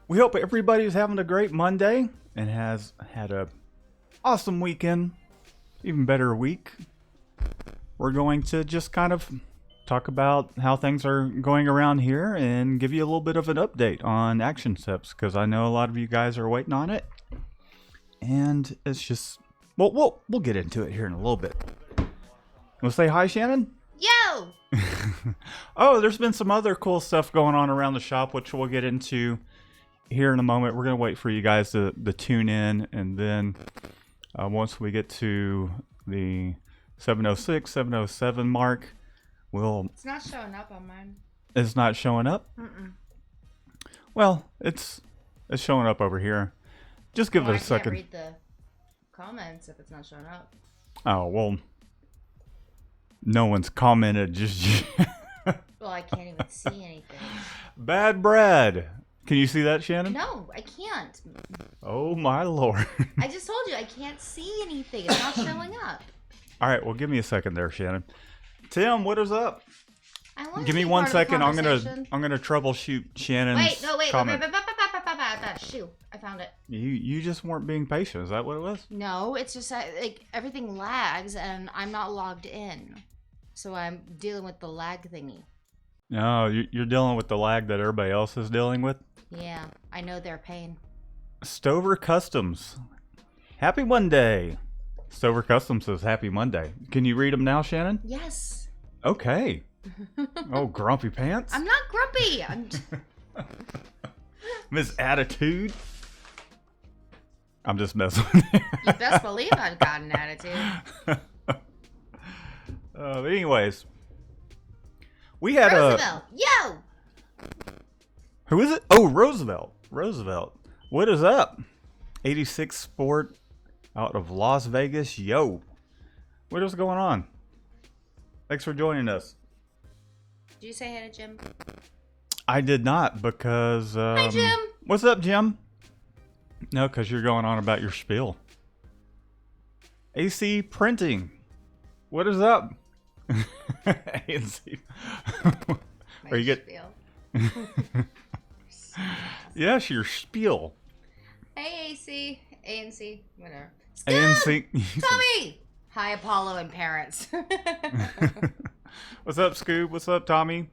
We hope everybody's having a great Monday and has had a awesome weekend, even better week. We're going to just kind of talk about how things are going around here and give you a little bit of an update on ActionSeps because I know a lot of you guys are waiting on it. And it's just, well, we'll get into it here in a little bit. Wanna say hi, Shannon? Yo! Oh, there's been some other cool stuff going on around the shop, which we'll get into here in a moment. We're going to wait for you guys to tune in, and then once we get to the 706, 707 mark, we'll... It's not showing up on mine. It's not showing up? Mm-mm. Well, it's showing up over here. Just give it a second. I can't read the comments if it's not showing up. Oh, well, no one's commented just yet. Well, I can't even see anything. Bad bread. Can you see that, Shannon? No, I can't. Oh, my Lord. I just told you, I can't see anything. It's not showing up. All right, well, give me a second there, Shannon. Tim, what is up? I want Give to me be 1 part of the second. I'm conversation. gonna troubleshoot Shannon's Wait, comment. Shoot, I found it. You just weren't being patient. Is that what it was? No, it's just that, like, everything lags and I'm not logged in. So I'm dealing with the lag thingy. No, you're dealing with the lag that everybody else is dealing with. Yeah, I know their pain. Stover Customs. Happy Monday. Stover Customs says Happy Monday. Can you read them now, Shannon? Yes. Okay. Oh, grumpy pants. I'm not grumpy. Miss Attitude. I'm just messing with you. You best believe I've got an attitude. But anyways, we had Roosevelt, yo! Who is it? Oh, Roosevelt. Roosevelt. What is up? 86 Sport out of Las Vegas. Yo. What is going on? Thanks for joining us. Did you say hi to Jim? I did not because... Hi, Jim. What's up, Jim? No, because you're going on about your spiel. AC Printing. What is up? AC. Are you good? Yes, your spiel. Hey, AC. ANC. Whatever. ANC. Tommy! Hi, Apollo and parents. What's up, Scoob? What's up, Tommy?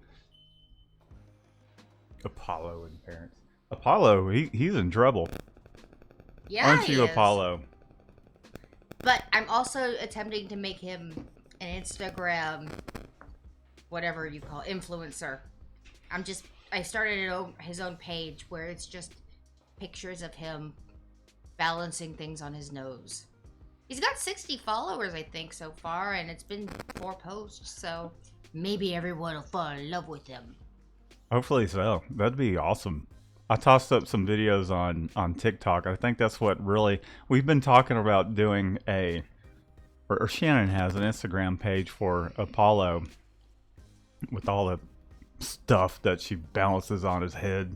Apollo and parents. Apollo, he's in trouble. Yeah, Aren't he you, is. Apollo? But I'm also attempting to make him an Instagram, whatever you call it, influencer. I started his own page where it's just pictures of him balancing things on his nose. He's got 60 followers, I think, so far, and it's been 4 posts, so maybe everyone will fall in love with him. Hopefully so. That'd be awesome. I tossed up some videos on TikTok. I think that's what really... We've been talking about doing or Shannon has an Instagram page for Apollo with all the stuff that she balances on his head.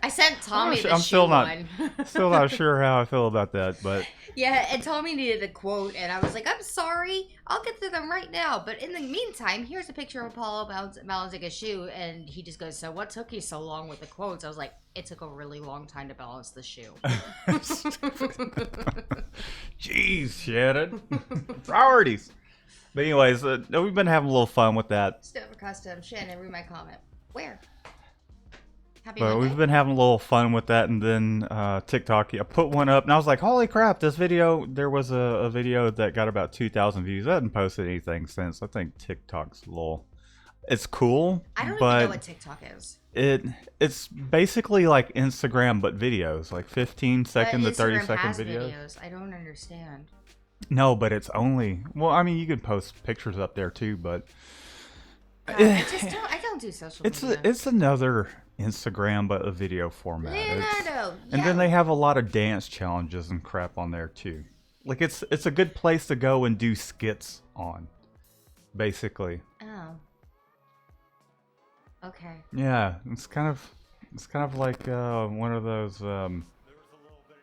I sent Tommy the I'm shoe still not one. still not sure how I feel about that, but Yeah, and Tommy needed a quote, and I was like, I'm sorry, I'll get to them right now. But in the meantime, here's a picture of Apollo balancing a shoe, and he just goes, so what took you so long with the quotes? I was like, it took a really long time to balance the shoe. jeez, Shannon. Priorities. But anyways, we've been having a little fun with that. Stover Custom, Shannon, read my comment. Where? Happy But Monday. we've been having a little fun with that, and then TikTok, I put one up, and I was like, holy crap, this video, there was a video that got about 2,000 views. I haven't posted anything since. I think TikTok's a little... It's cool, I don't but even know what TikTok is. it's basically like Instagram, but videos, like 15-second to But 30-second Instagram has videos. I don't understand. No, but it's only... Well, I mean, you can post pictures up there, too, but... God, I don't do social media. It's another Instagram, but a video format. Leonardo, And then they have a lot of dance challenges and crap on there too. Like it's a good place to go and do skits on, basically. Oh. Okay. Yeah, it's kind of like one of those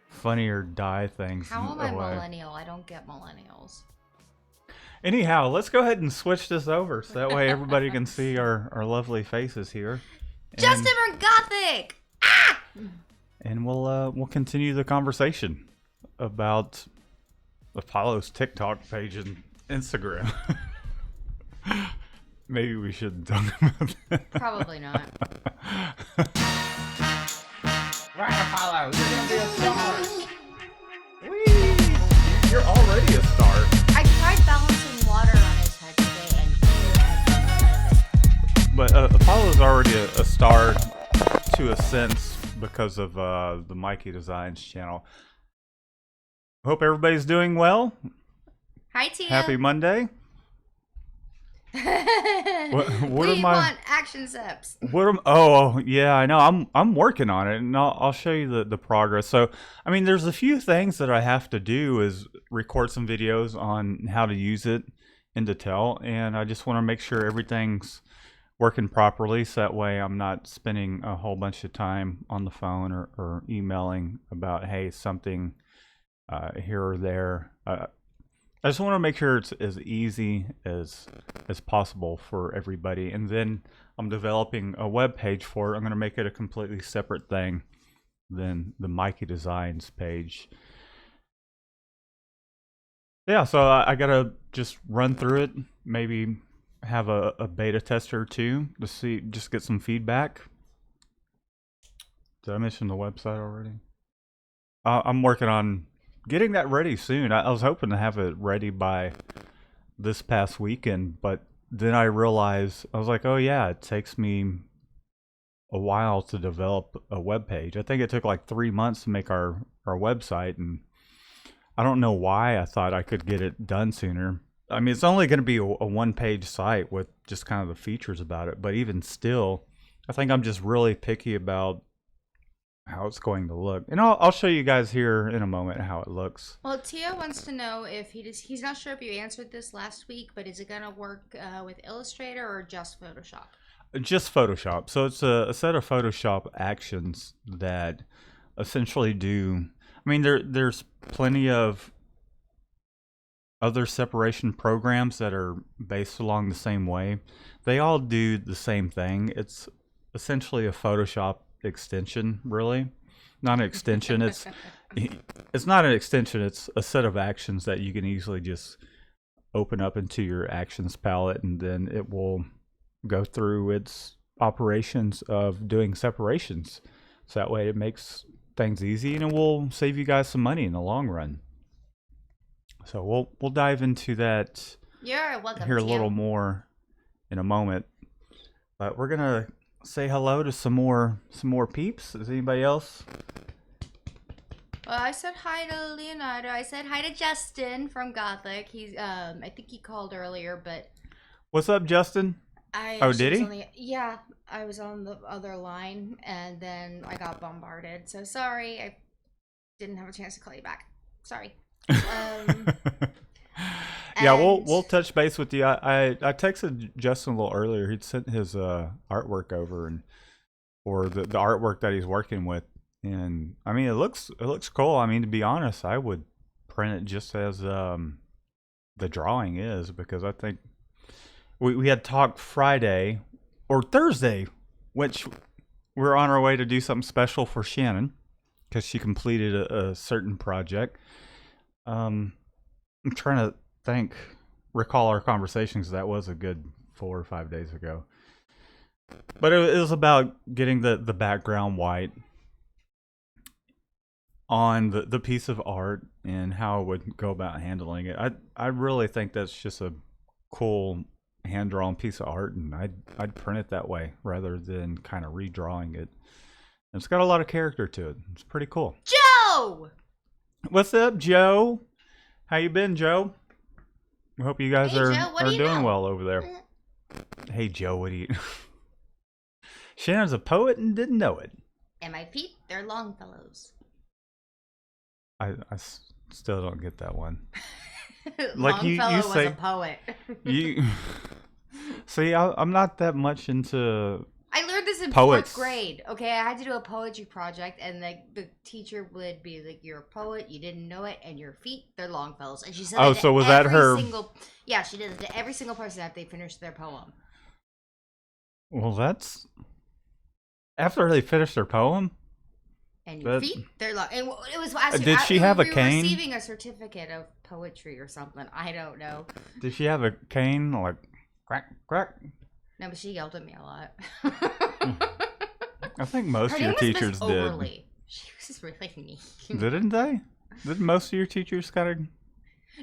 funny or die things. How am in I a way. millennial? I don't get millennials. Anyhow, let's go ahead and switch this over so that way everybody can see our lovely faces here. Justin from Gothic! And we'll continue the conversation about Apollo's TikTok page and Instagram. Maybe we shouldn't talk about that. Probably not. Right, Apollo, you're gonna be a star. Whee! You're already a star. I tried balancing water on his head today and he had But Apollo's already a star to a sense because of the Cmyk Designs channel. Hope everybody's doing well. Hi, Tia. Happy Monday. What we am I? want ActionSeps. Oh yeah, I know. I'm working on it, and I'll show you the progress. So, I mean, there's a few things that I have to do is record some videos on how to use it in detail, and I just want to make sure everything's working properly, so that way I'm not spending a whole bunch of time on the phone or emailing about, hey, something here or there. I just want to make sure it's as easy as possible for everybody. And then I'm developing a web page for it. I'm going to make it a completely separate thing than the Cmyk Designs page. Yeah, so I got to just run through it, maybe have a beta tester or two to see, just get some feedback. Did I mention the website already? I'm working on getting that ready soon. I was hoping to have it ready by this past weekend, but then I realized, I was like, oh yeah, it takes me a while to develop a web page. I think it took like 3 months to make our website, and I don't know why I thought I could get it done sooner. I mean, it's only going to be a one-page site with just kind of the features about it, but even still, I think I'm just really picky about how it's going to look, and I'll show you guys here in a moment how it looks. Well, Tia wants to know if he's not sure if you answered this last week, but is it gonna work with Illustrator or just Photoshop? Just Photoshop. So it's a set of Photoshop actions that essentially do. I mean, there's plenty of other separation programs that are based along the same way. They all do the same thing. It's essentially a Photoshop extension, really. Not an extension. It's not an extension. It's a set of actions that you can easily just open up into your actions palette, and then it will go through its operations of doing separations. So that way it makes things easy, and it will save you guys some money in the long run. So we'll dive into that. You're welcome. Here a little more in a moment, but we're gonna say hello to some more peeps. Is anybody else? Well, I said hi to Leonardo. I said hi to Justin from Gothic. He's I think he called earlier, but What's up, Justin? Did he? Yeah, I was on the other line, and then I got bombarded. So sorry, I didn't have a chance to call you back. Sorry. Yeah, we'll touch base with you. I texted Justin a little earlier. He'd sent his artwork over, or the artwork that he's working with, and I mean it looks cool. I mean, to be honest, I would print it just as the drawing is, because I think we had talked Friday or Thursday, which we're on our way to do something special for Shannon because she completed a certain project. I'm trying to recall our conversations. That was a good 4 or 5 days ago. But it was about getting the background white on the piece of art and how I would go about handling it. I really think that's just a cool hand-drawn piece of art, and I'd print it that way rather than kind of redrawing it. And it's got a lot of character to it. It's pretty cool. Joe! What's up, Joe? How you been, Joe? I hope you guys are doing well over there. Hey, Joe, what do you... Shannon's a poet and didn't know it. And my feet, they're Longfellows. I still don't get that one. Like you was a poet. You see, I'm not that much into... I learned this in poets. 4th grade. Okay, I had to do a poetry project, and the teacher would be like, "You're a poet. You didn't know it, and your feet, they're Longfellows." And she said, "Oh, so was that her?" Yeah, she did it to every single person that they finished their poem. Well, that's After they finished their poem? And your feet, they're long. And it was actually, did she have a cane? Receiving a certificate of poetry or something. I don't know. Did she have a cane? Like, crack, crack? No, but she yelled at me a lot. I think most of your teachers did. Overly. She was really mean. Didn't they? Did most of your teachers kind of...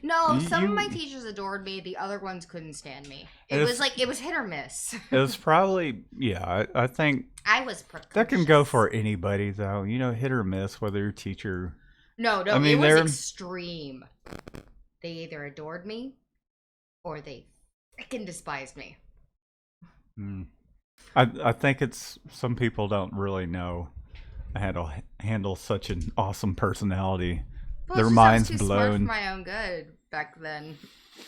No, some of my teachers adored me. The other ones couldn't stand me. It was hit or miss. It was probably, yeah, I think... I was precocious. That can go for anybody, though. You know, hit or miss, whether your teacher... No, I mean, it was extreme. They either adored me, or they freaking despised me. I think it's... Some people don't really know how to handle such an awesome personality. Well, their minds I was too blown. Smart for my own good back then,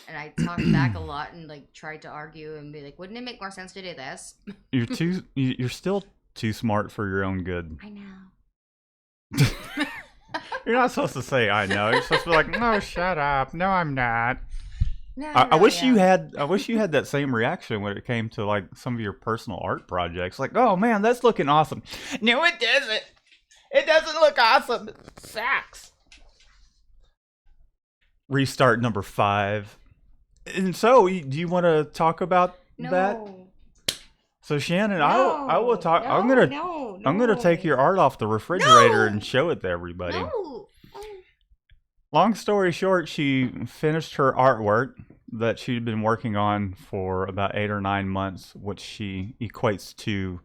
and I talked back a lot and like tried to argue and be like, "Wouldn't it make more sense to do this?" You're still too smart for your own good. I know. You're not supposed to say "I know." You're supposed to be like, "No, shut up. No, I'm not." No, I wish you had. I wish you had that same reaction when it came to like some of your personal art projects. Like, "Oh man, that's looking awesome." No, it doesn't. It doesn't look awesome. It sucks. Restart number 5. And so, do you want to talk about that? So Shannon, I will talk. I'm gonna take your art off the refrigerator and show it to everybody. No. Long story short, she finished her artwork that she'd been working on for about 8 or 9 months, which she equates to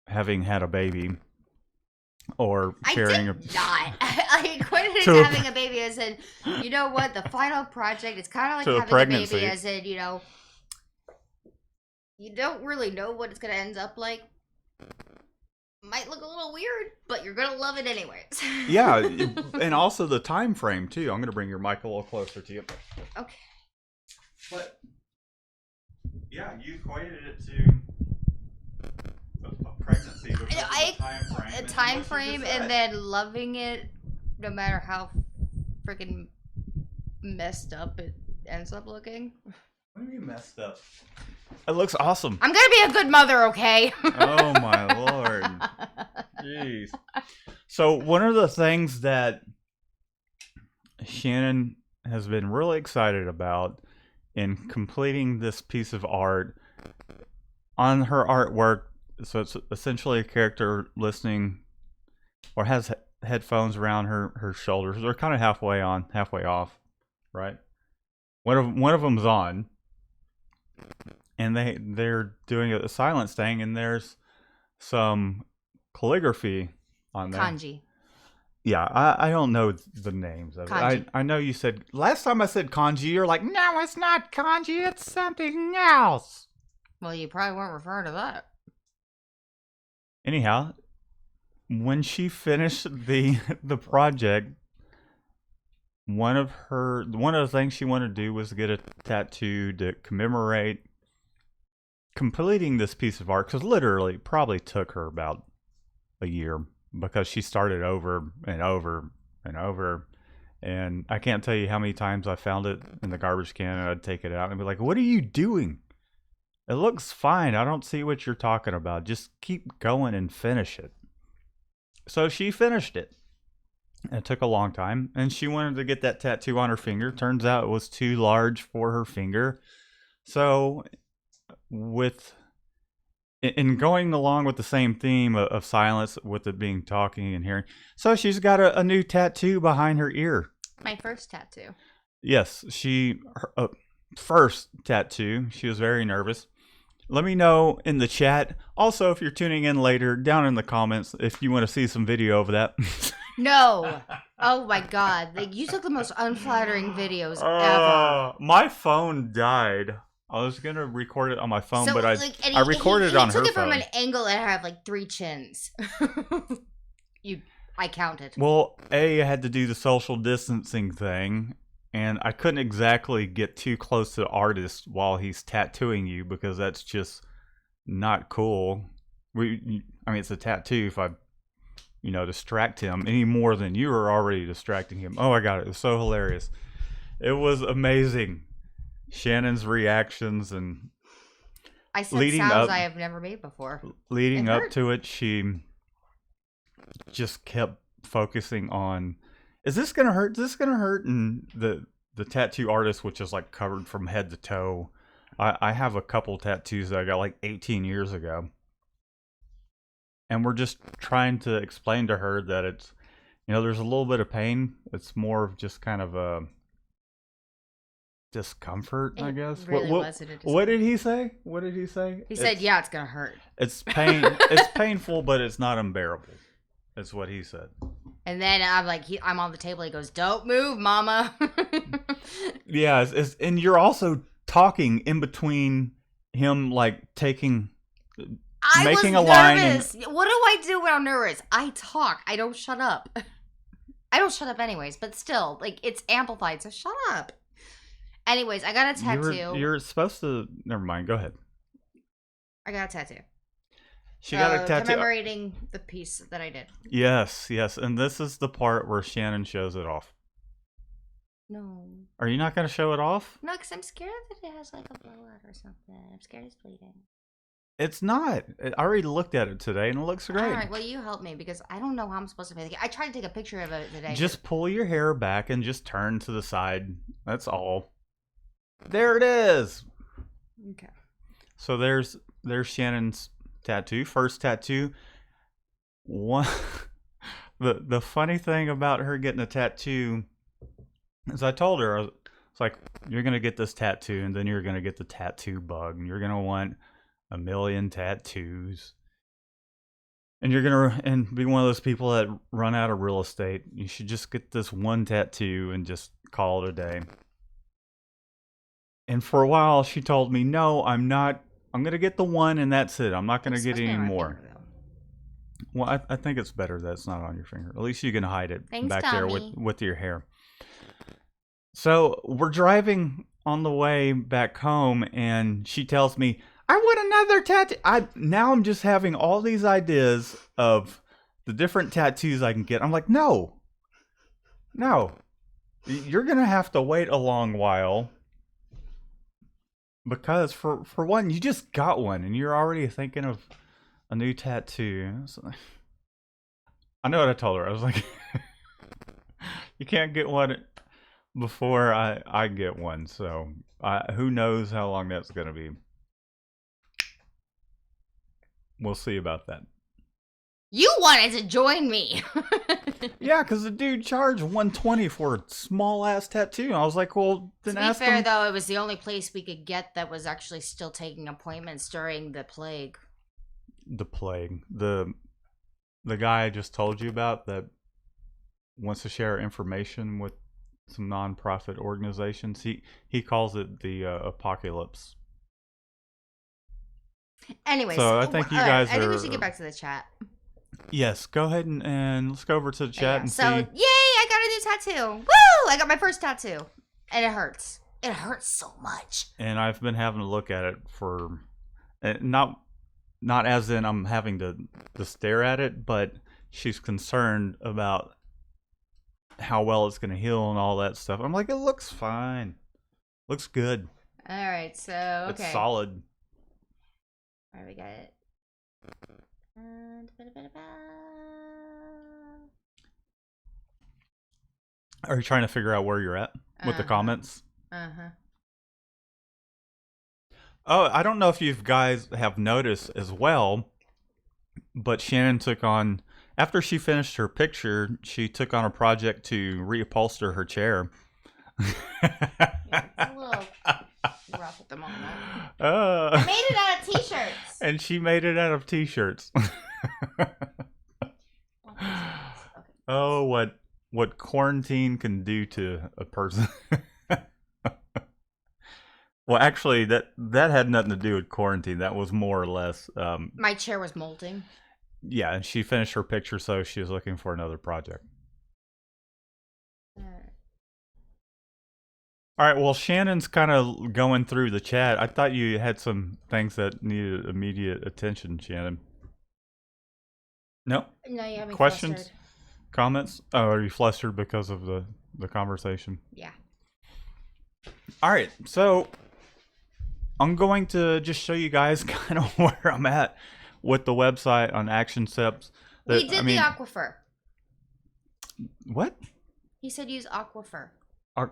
having had a baby. Or carrying I did not. I equated it to having a baby as in, you know what, the final project is kind of like having a baby as in, you know, you don't really know what it's going to end up like. Might look a little weird, but you're going to love it anyways. Yeah, and also the time frame, too. I'm going to bring your mic a little closer to you. Okay. But, yeah, you equated it to... pregnancy, a time frame and then loving it no matter how freaking messed up it ends up looking. What do you messed up? It looks awesome. I'm gonna be a good mother, okay? Oh my lord. Jeez. So one of the things that Shannon has been really excited about in completing this piece of art on her artwork. So it's essentially a character listening or has headphones around her shoulders. They're kind of halfway on, halfway off, right? One of them's on, and they're doing a silence thing, and there's some calligraphy on there. Kanji. Yeah, I don't know the names of it. I know you said last time I said kanji, you're like, no, it's not kanji, it's something else. Well, you probably weren't referring to that. Anyhow, when she finished the project, one of the things she wanted to do was get a tattoo to commemorate completing this piece of art, because literally probably took her about a year, because she started over and over and over, and I can't tell you how many times I found it in the garbage can and I'd take it out and be like, what are you doing? It looks fine. I don't see what you're talking about. Just keep going and finish it. So she finished it. It took a long time, and she wanted to get that tattoo on her finger. Turns out it was too large for her finger. So in going along with the same theme of silence, with it being talking and hearing, so she's got a new tattoo behind her ear. My first tattoo. Yes, her first tattoo. She was very nervous. Let me know in the chat. Also, if you're tuning in later, down in the comments, if you want to see some video of that. No. Oh my god. You took the most unflattering videos ever. My phone died. I was going to record it on my phone, but I recorded it on her phone. He took it from an angle that had like 3 chins. I counted. Well, I had to do the social distancing thing. And I couldn't exactly get too close to the artist while he's tattooing you, because that's just not cool. I mean, it's a tattoo. If I, distract him any more than you are already distracting him. Oh, I got it. It was so hilarious. It was amazing. Shannon's reactions, and I said leading sounds up, I have never made before. leading It up hurt. to it, she just kept focusing on, is this gonna hurt? Is this gonna hurt? And the tattoo artist, which is like covered from head to toe. I have a couple tattoos that I got like 18 years ago. And we're just trying to explain to her that it's, there's a little bit of pain. It's more of just kind of a discomfort, I guess. Really wasn't a what did he say? What did he say? He said, "Yeah, it's gonna hurt." It's pain. It's painful, but it's not unbearable. That's what he said. And then I'm like, I'm on the table. He goes, "Don't move, Mama." Yeah, and you're also talking in between him, like making a line. Nervous. What do I do when I'm nervous? I talk. I don't shut up. I don't shut up anyways, but still, like, it's amplified, so shut up. Anyways, I got a tattoo. You're supposed to... Never mind, go ahead. I got a tattoo. She got a tattoo. Commemorating the piece that I did. Yes. And this is the part where Shannon shows it off. No. Are you not going to show it off? No, because I'm scared that it has, like, a blowout or something. I'm scared it's bleeding. It's not. I already looked at it today, and it looks great. All right, well, you help me, because I don't know how I'm supposed to make it. I tried to take a picture of it today. Just pull your hair back and just turn to the side. That's all. There it is. Okay. So there's Shannon's tattoo. First tattoo. One. The funny thing about her getting a tattoo is I told her, it's like, you're going to get this tattoo, and then you're going to get the tattoo bug, and you're going to want 1 million tattoos. And you're going to be one of those people that run out of real estate. You should just get this one tattoo and just call it a day. And for a while, she told me, no, I'm not. I'm going to get the one, and that's it. I'm not going to get any more. Well, I think it's better that it's not on your finger. At least you can hide it back there with your hair. So we're driving on the way back home, and she tells me, I want another tattoo. Now I'm just having all these ideas of the different tattoos I can get. I'm like, no. You're going to have to wait a long while. Because for one, you just got one, and you're already thinking of a new tattoo. So, I know what I told her. I was like, you can't get one before I get one. So who knows how long that's going to be. We'll see about that. You wanted to join me. Yeah, because the dude charged $120 for a small ass tattoo. I was like, well, then ask him. To be fair, though, it was the only place we could get that was actually still taking appointments during the plague. The plague. The guy I just told you about that wants to share information with some non-profit organizations. He calls it the apocalypse. Anyways, so I think you guys I think we should get back to the chat. Yes, go ahead and let's go over to the chat and see. Yay, I got a new tattoo. Woo! I got my first tattoo. And it hurts. It hurts so much. And I've been having to look at it for, not as in I'm having to stare at it, but she's concerned about how well it's going to heal and all that stuff. I'm like, it looks fine. Looks good. All right, so, okay. It's solid. All right, we got it. Are you trying to figure out where you're at with the comments? Oh, I don't know if you guys have noticed as well, but Shannon took on, after she finished her picture, she took on a project to reupholster her chair. Yeah, it's a little rough at the moment. I made it out of t-shirts. And she made it out of t-shirts. Oh, what quarantine can do to a person. Well, actually, that had nothing to do with quarantine. That was more or less... my chair was molting. Yeah, and she finished her picture, so she was looking for another project. All right, well, Shannon's kind of going through the chat. I thought you had some things that needed immediate attention, Shannon. No? No, you haven't. Questions? Flustered. Comments? Oh, are you flustered because of the conversation? Yeah. All right, so I'm going to just show you guys kind of where I'm at with the website on ActionSeps. We did the aquifer. What? He said use aquifer.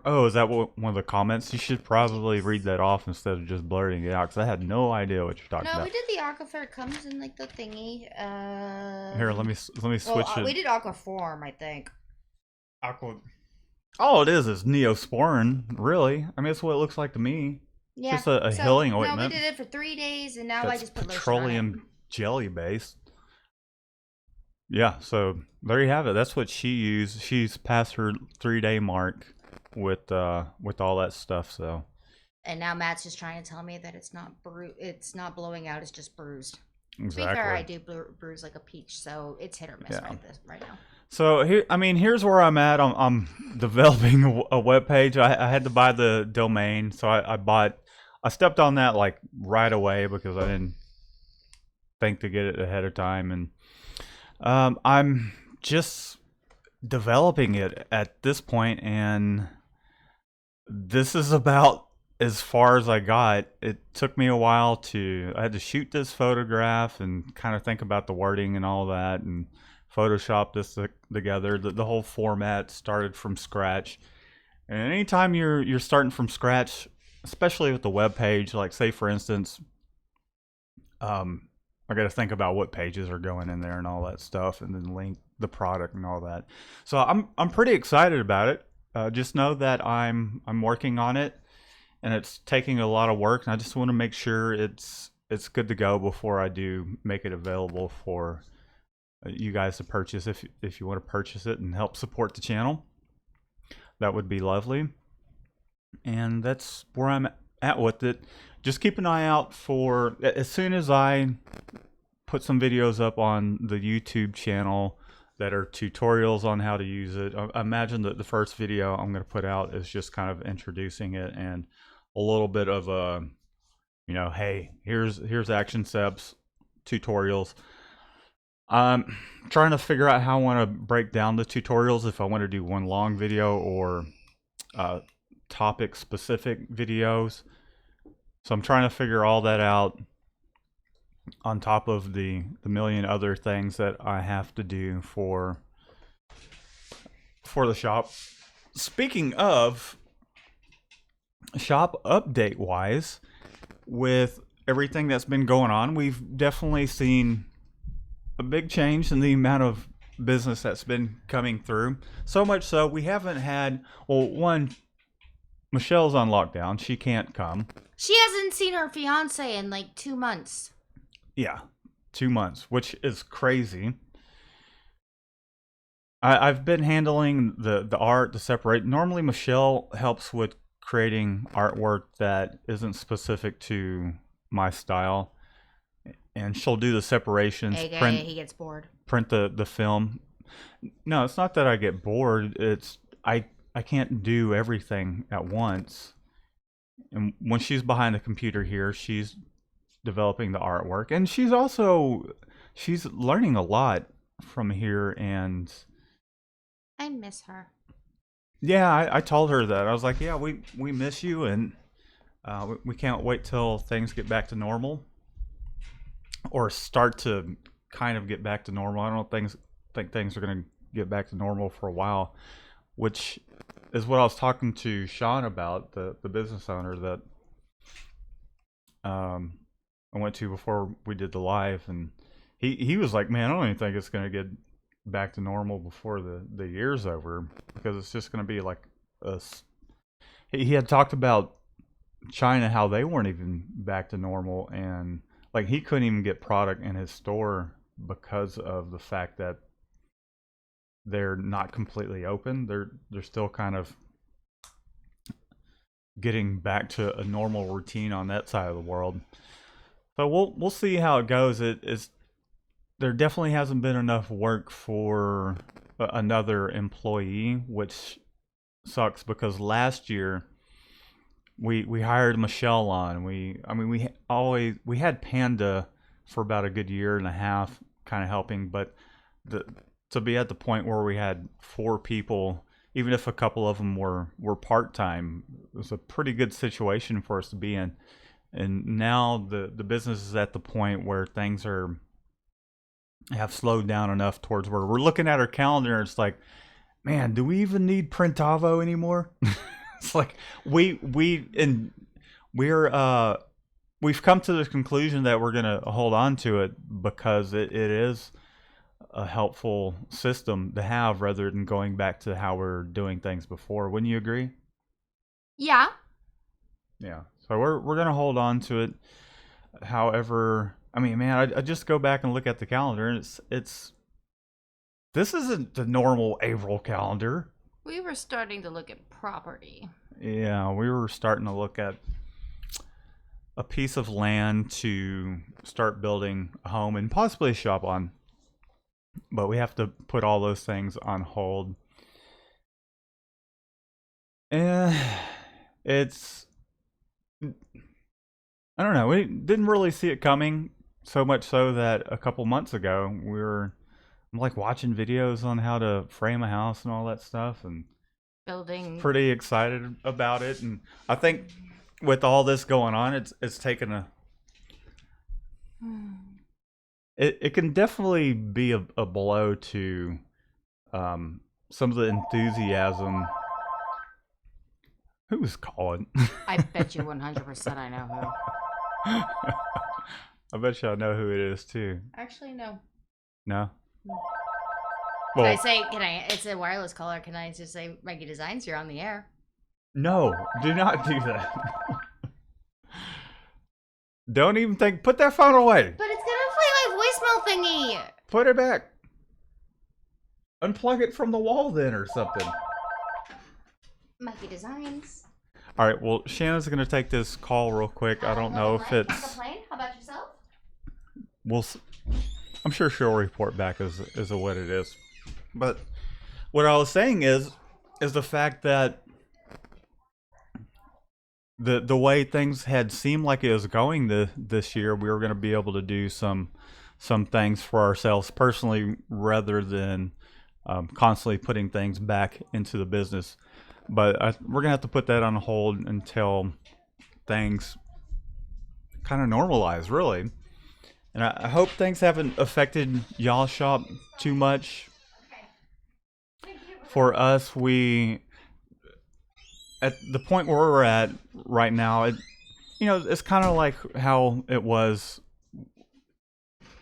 Oh, is that one of the comments? You should probably read that off instead of just blurting it out, because I had no idea what you're talking about. No, we did the aquifer. It comes in like the thingy. Here, let me switch it. We did aquaform, I think. All it is Neosporin, really. I mean, that's what it looks like to me. Yeah. Just a healing ointment. No, we did it for 3 days, and now That's I just put petroleum lotion on it. jelly based. Yeah, so there you have it. That's what she used. She's past her 3-day mark with all that stuff. So. And now Matt's just trying to tell me that it's not blowing out. It's just bruised. Exactly. To be fair, I do bruise like a peach, so it's hit or miss right now. So here's where I'm at. I'm developing a web page. I had to buy the domain, so I stepped on that like right away because I didn't think to get it ahead of time, and I'm just developing it at this point, and this is about as far as I got. It took me a while I had to shoot this photograph and kind of think about the wording and all that, and Photoshop this together. The whole format started from scratch. And anytime you're starting from scratch, especially with the web page, like say for instance, I got to think about what pages are going in there and all that stuff, and then link the product and all that. So I'm pretty excited about it. Just know that I'm working on it, and it's taking a lot of work, and I just want to make sure it's good to go before I do make it available for you guys to purchase. If you want to purchase it and help support the channel, that would be lovely. And that's where I'm at with it. Just keep an eye out for, as soon as I put some videos up on the YouTube channel that are tutorials on how to use it. I imagine that the first video I'm going to put out is just kind of introducing it and a little bit of a, hey, here's ActionSeps tutorials. I'm trying to figure out how I want to break down the tutorials, if I want to do one long video or topic specific videos. So I'm trying to figure all that out on top of the million other things that I have to do for the shop. Speaking of shop update wise, with everything that's been going on, we've definitely seen a big change in the amount of business that's been coming through. So much so we haven't had, one, Michelle's on lockdown. She can't come. She hasn't seen her fiance in like 2 months. Yeah, 2 months, which is crazy. I've been handling the art, the separate. Normally Michelle helps with creating artwork that isn't specific to my style, and she'll do the separations. He gets bored. Print the film. No, it's not that I get bored. It's I can't do everything at once. And when she's behind the computer here, she's developing the artwork, and she's learning a lot from here. And I miss her. Yeah, I told her that. I was like, yeah, we miss you, and we can't wait till things get back to normal, or start to kind of get back to normal. I don't think things are going to get back to normal for a while, which is what I was talking to Sean about, the business owner that I went to before we did the live, and he was like, man, I don't even think it's going to get back to normal before the year's over, because it's just going to be like us. He had talked about China, how they weren't even back to normal, and like he couldn't even get product in his store because of the fact that they're not completely open. They're still kind of getting back to a normal routine on that side of the world. So we'll see how it goes. There definitely hasn't been enough work for another employee, which sucks, because last year we hired Michelle on. We had Panda for about a good year and a half, kind of helping, but to be at the point where we had 4 people, even if a couple of them were part-time, it was a pretty good situation for us to be in. And now the business is at the point where things have slowed down enough towards where we're looking at our calendar and it's like, man, do we even need Printavo anymore? It's like we've come to the conclusion that we're gonna hold on to it because it is a helpful system to have rather than going back to how we're doing things before. Wouldn't you agree? Yeah. Yeah. So we're gonna hold on to it. However, I mean, man, I just go back and look at the calendar, and it's this isn't the normal April calendar. We were starting to look at property. Yeah, we were starting to look at a piece of land to start building a home and possibly a shop on. But we have to put all those things on hold. And it's, I don't know, we didn't really see it coming, so much so that a couple months ago I'm like watching videos on how to frame a house and all that stuff, and Building. pretty excited about it. And I think with all this going on, it's taken a it can definitely be a blow to some of the enthusiasm. Who's calling? I bet you 100% I know who. I bet y'all know who it is too. Actually, no. No? Can I Well, say, it's a wireless caller. Can I just say, Mikey Designs, you're on the air? no, do not do that. Don't even think, put that phone away. But it's gonna play my voicemail thingy. Put it back. Unplug it from the wall then or something. Mikey Designs. All right, well, Shannon's going to take this call real quick. I don't know if it's... Complain? How about yourself? I'm sure she'll report back as what it is. But what I was saying is the fact that the way things had seemed like it was going this year, we were going to be able to do some things for ourselves personally rather than constantly putting things back into the business. But we're going to have to put that on hold until things kind of normalize, really. And I hope things haven't affected y'all's shop too much. For us, at the point where we're at right now, it's kind of like how it was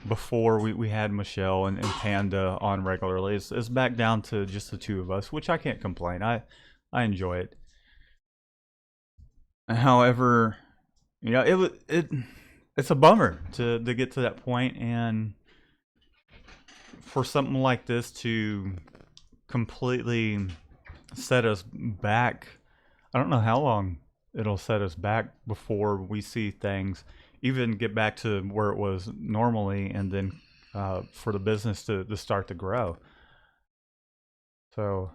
before we had Michelle and Panda on regularly. It's back down to just the two of us, which I can't complain. I enjoy it. However, it's a bummer to get to that point, and for something like this to completely set us back. I don't know how long it'll set us back before we see things even get back to where it was normally, and then for the business to start to grow. So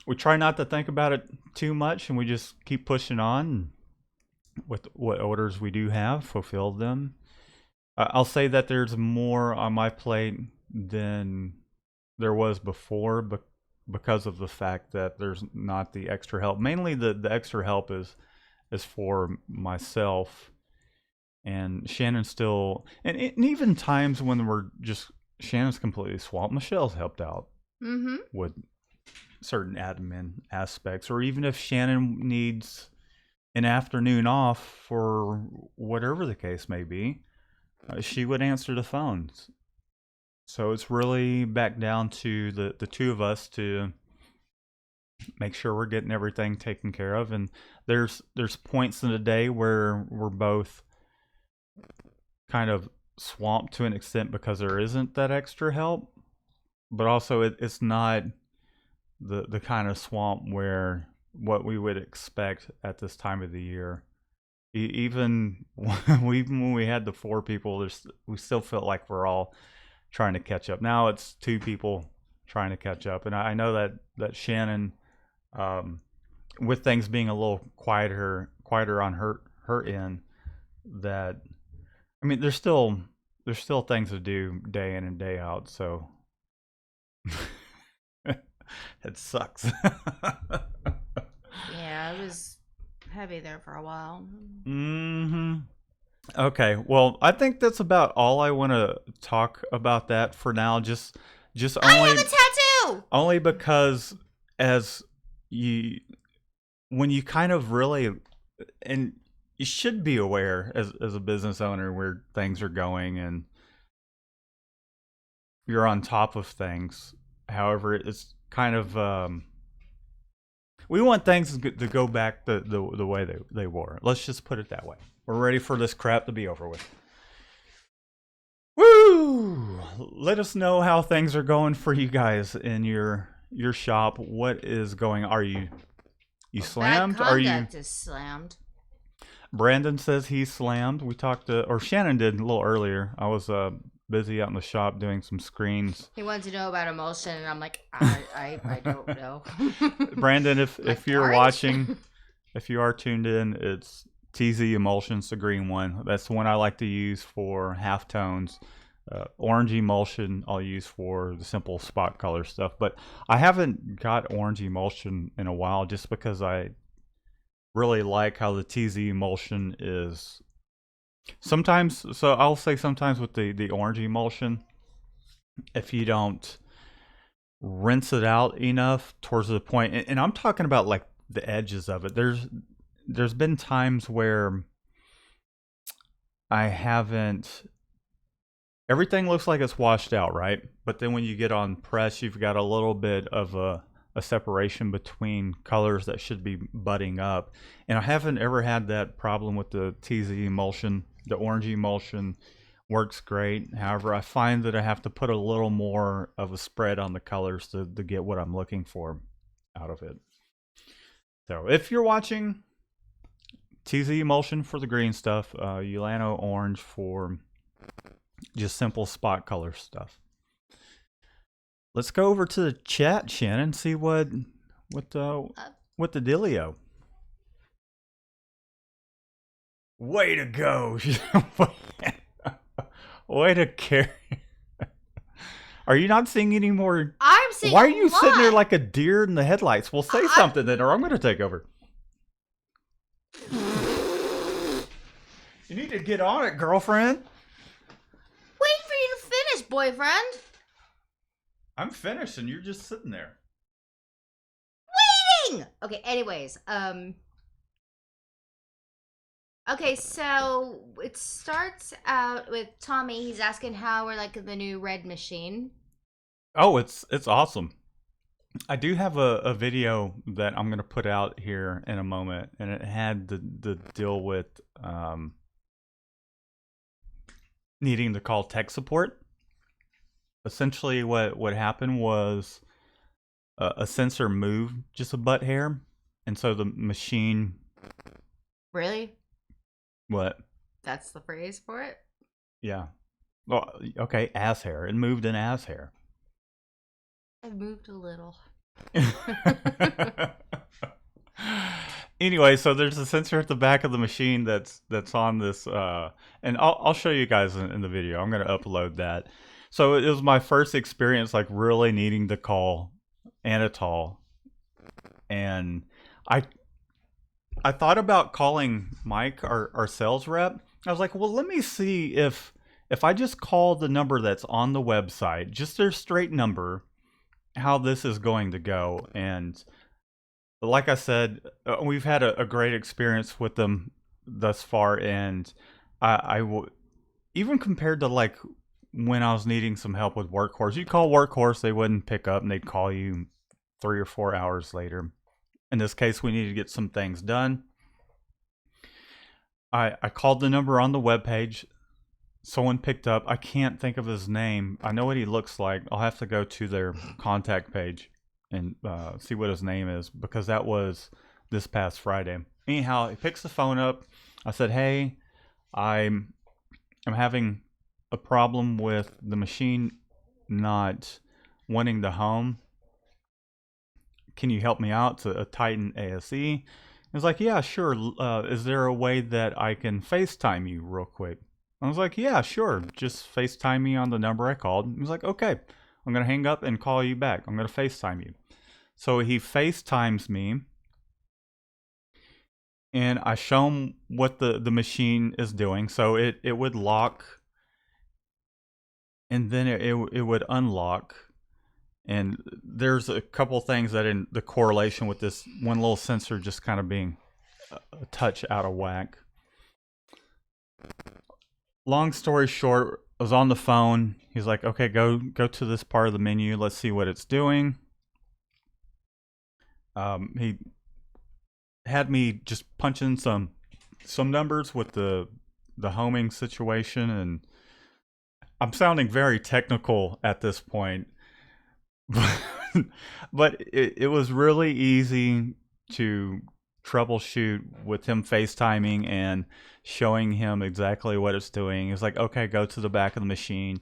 we try not to think about it too much, and we just keep pushing on with what orders we do have, fulfill them. I'll say that there's more on my plate than there was before, but because of the fact that there's not the extra help. Mainly the extra help is for myself, and Shannon still, and even times when Shannon's completely swamped, Michelle's helped out with certain admin aspects, or even if Shannon needs an afternoon off for whatever the case may be, she would answer the phones. So it's really back down to the two of us to make sure we're getting everything taken care of. And there's points in the day where we're both kind of swamped to an extent because there isn't that extra help, but also it's not the kind of swamp where what we would expect at this time of the year. Even when we had the 4 people, we still felt like we're all trying to catch up. Now it's 2 people trying to catch up, and I know that Shannon, with things being a little quieter on her end, that I mean there's still things to do day in and day out. So it sucks. Yeah, it was heavy there for a while. Mm-hmm. Okay, well, I think that's about all I want to talk about that for now. Just I have a tattoo! only because as you when you kind of really and you should be aware as a business owner where things are going and you're on top of things. However, it's kind of we want things to go back the way they were. Let's just put it that way. We're ready for this crap to be over with. Woo! Let us know how things are going for you guys in your shop. What is going? Are you slammed? Bad conduct is slammed. Brandon says he's slammed. We talked to, or Shannon did a little earlier. I was busy out in the shop doing some screens. He wanted to know about emulsion, and I'm like, I don't know. Brandon, if you're watching, if you are tuned in, it's TZ Emulsion's the green one. That's the one I like to use for halftones. Orange emulsion I'll use for the simple spot color stuff. But I haven't got orange emulsion in a while just because I really like how the TZ emulsion is. Sometimes, so I'll say sometimes with the orange emulsion, if you don't rinse it out enough towards the point, and I'm talking about like the edges of it. There's been times where I haven't. Everything looks like it's washed out, right? But then when you get on press, you've got a little bit of a separation between colors that should be budding up. And I haven't ever had that problem with the TZ emulsion. The orange emulsion works great. However, I find that I have to put a little more of a spread on the colors to get what I'm looking for out of it. So if you're watching, TZ emulsion for the green stuff, Ulano orange for just simple spot color stuff. Let's go over to the chat, Shannon, see what the dealio. Way to go! Way to carry. Are you not seeing any more? I'm seeing. Why are you sitting there like a deer in the headlights? Well, say something then, or I'm going to take over. You need to get on it, girlfriend. Wait for you to finish, boyfriend. I'm finished, and you're just sitting there. Waiting! Okay, anyways, okay, so it starts out with Tommy. He's asking how we're like the new red machine. Oh, it's awesome. I do have a video that I'm going to put out here in a moment, and it had the deal with needing to call tech support. Essentially, what happened was a sensor moved just a butt hair, and so the machine. Really? What? That's the phrase for it? Yeah. Well, okay, ass hair. It moved an ass hair. I've moved a little. Anyway, so there's a sensor at the back of the machine that's on this, and I'll show you guys in the video. I'm going to upload that. So it was my first experience, like really needing to call Anatol, and I thought about calling Mike, our sales rep. I was like, well, let me see if I just call the number that's on the website, just their straight number, how this is going to go. And like I said, we've had a great experience with them thus far, and I will, even compared to like when I was needing some help with Workhorse, you call Workhorse, they wouldn't pick up, and they'd call you 3 or 4 hours later. In this case, we needed to get some things done. I called the number on the webpage. Someone picked up. I can't think of his name. I know what he looks like. I'll have to go to their contact page and see what his name is, because that was this past Friday. Anyhow, he picks the phone up. I said, hey, I'm having a problem with the machine not wanting to home. Can you help me out to tighten ASE? He was like, yeah, sure. Is there a way that I can FaceTime you real quick? I was like, yeah, sure. Just FaceTime me on the number I called. He was like, okay, I'm going to hang up and call you back. I'm going to FaceTime you. So he FaceTimes me. and I show him what the machine is doing. So it would lock, and then it would unlock. And there's a couple things that in the correlation with this one little sensor just kind of being a touch out of whack. Long story short, I was on the phone. He's like, okay, go to this part of the menu. Let's see what it's doing. He had me just punch in some numbers with the homing situation, and I'm sounding very technical at this point, but it was really easy to troubleshoot with him FaceTiming and showing him exactly what it's doing. It's like, okay, go to the back of the machine,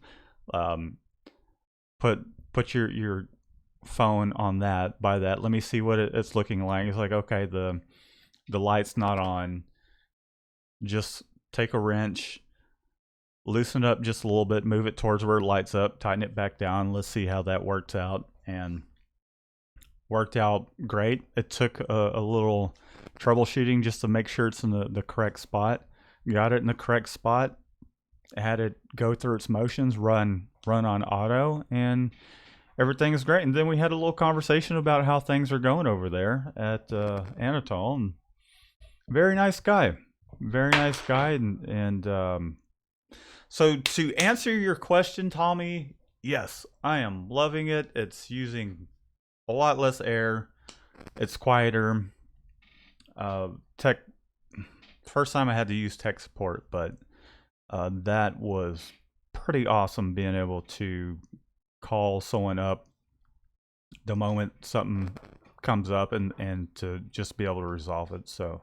put your phone on that, by that. Let me see what it's looking like. It's like, okay, the light's not on. Just take a wrench, loosen it up just a little bit, move it towards where it lights up, tighten it back down. Let's see how that works out. And worked out great. It took a little troubleshooting just to make sure it's in the correct spot. Got it in the correct spot. Had it go through its motions, run on auto, and everything is great. And then we had a little conversation about how things are going over there at Anatol. And very nice guy. Very nice guy. And so to answer your question, Tommy, yes, I am loving it. It's using a lot less air. It's quieter. Tech. First time I had to use tech support, but that was pretty awesome being able to call someone up the moment something comes up and to just be able to resolve it. So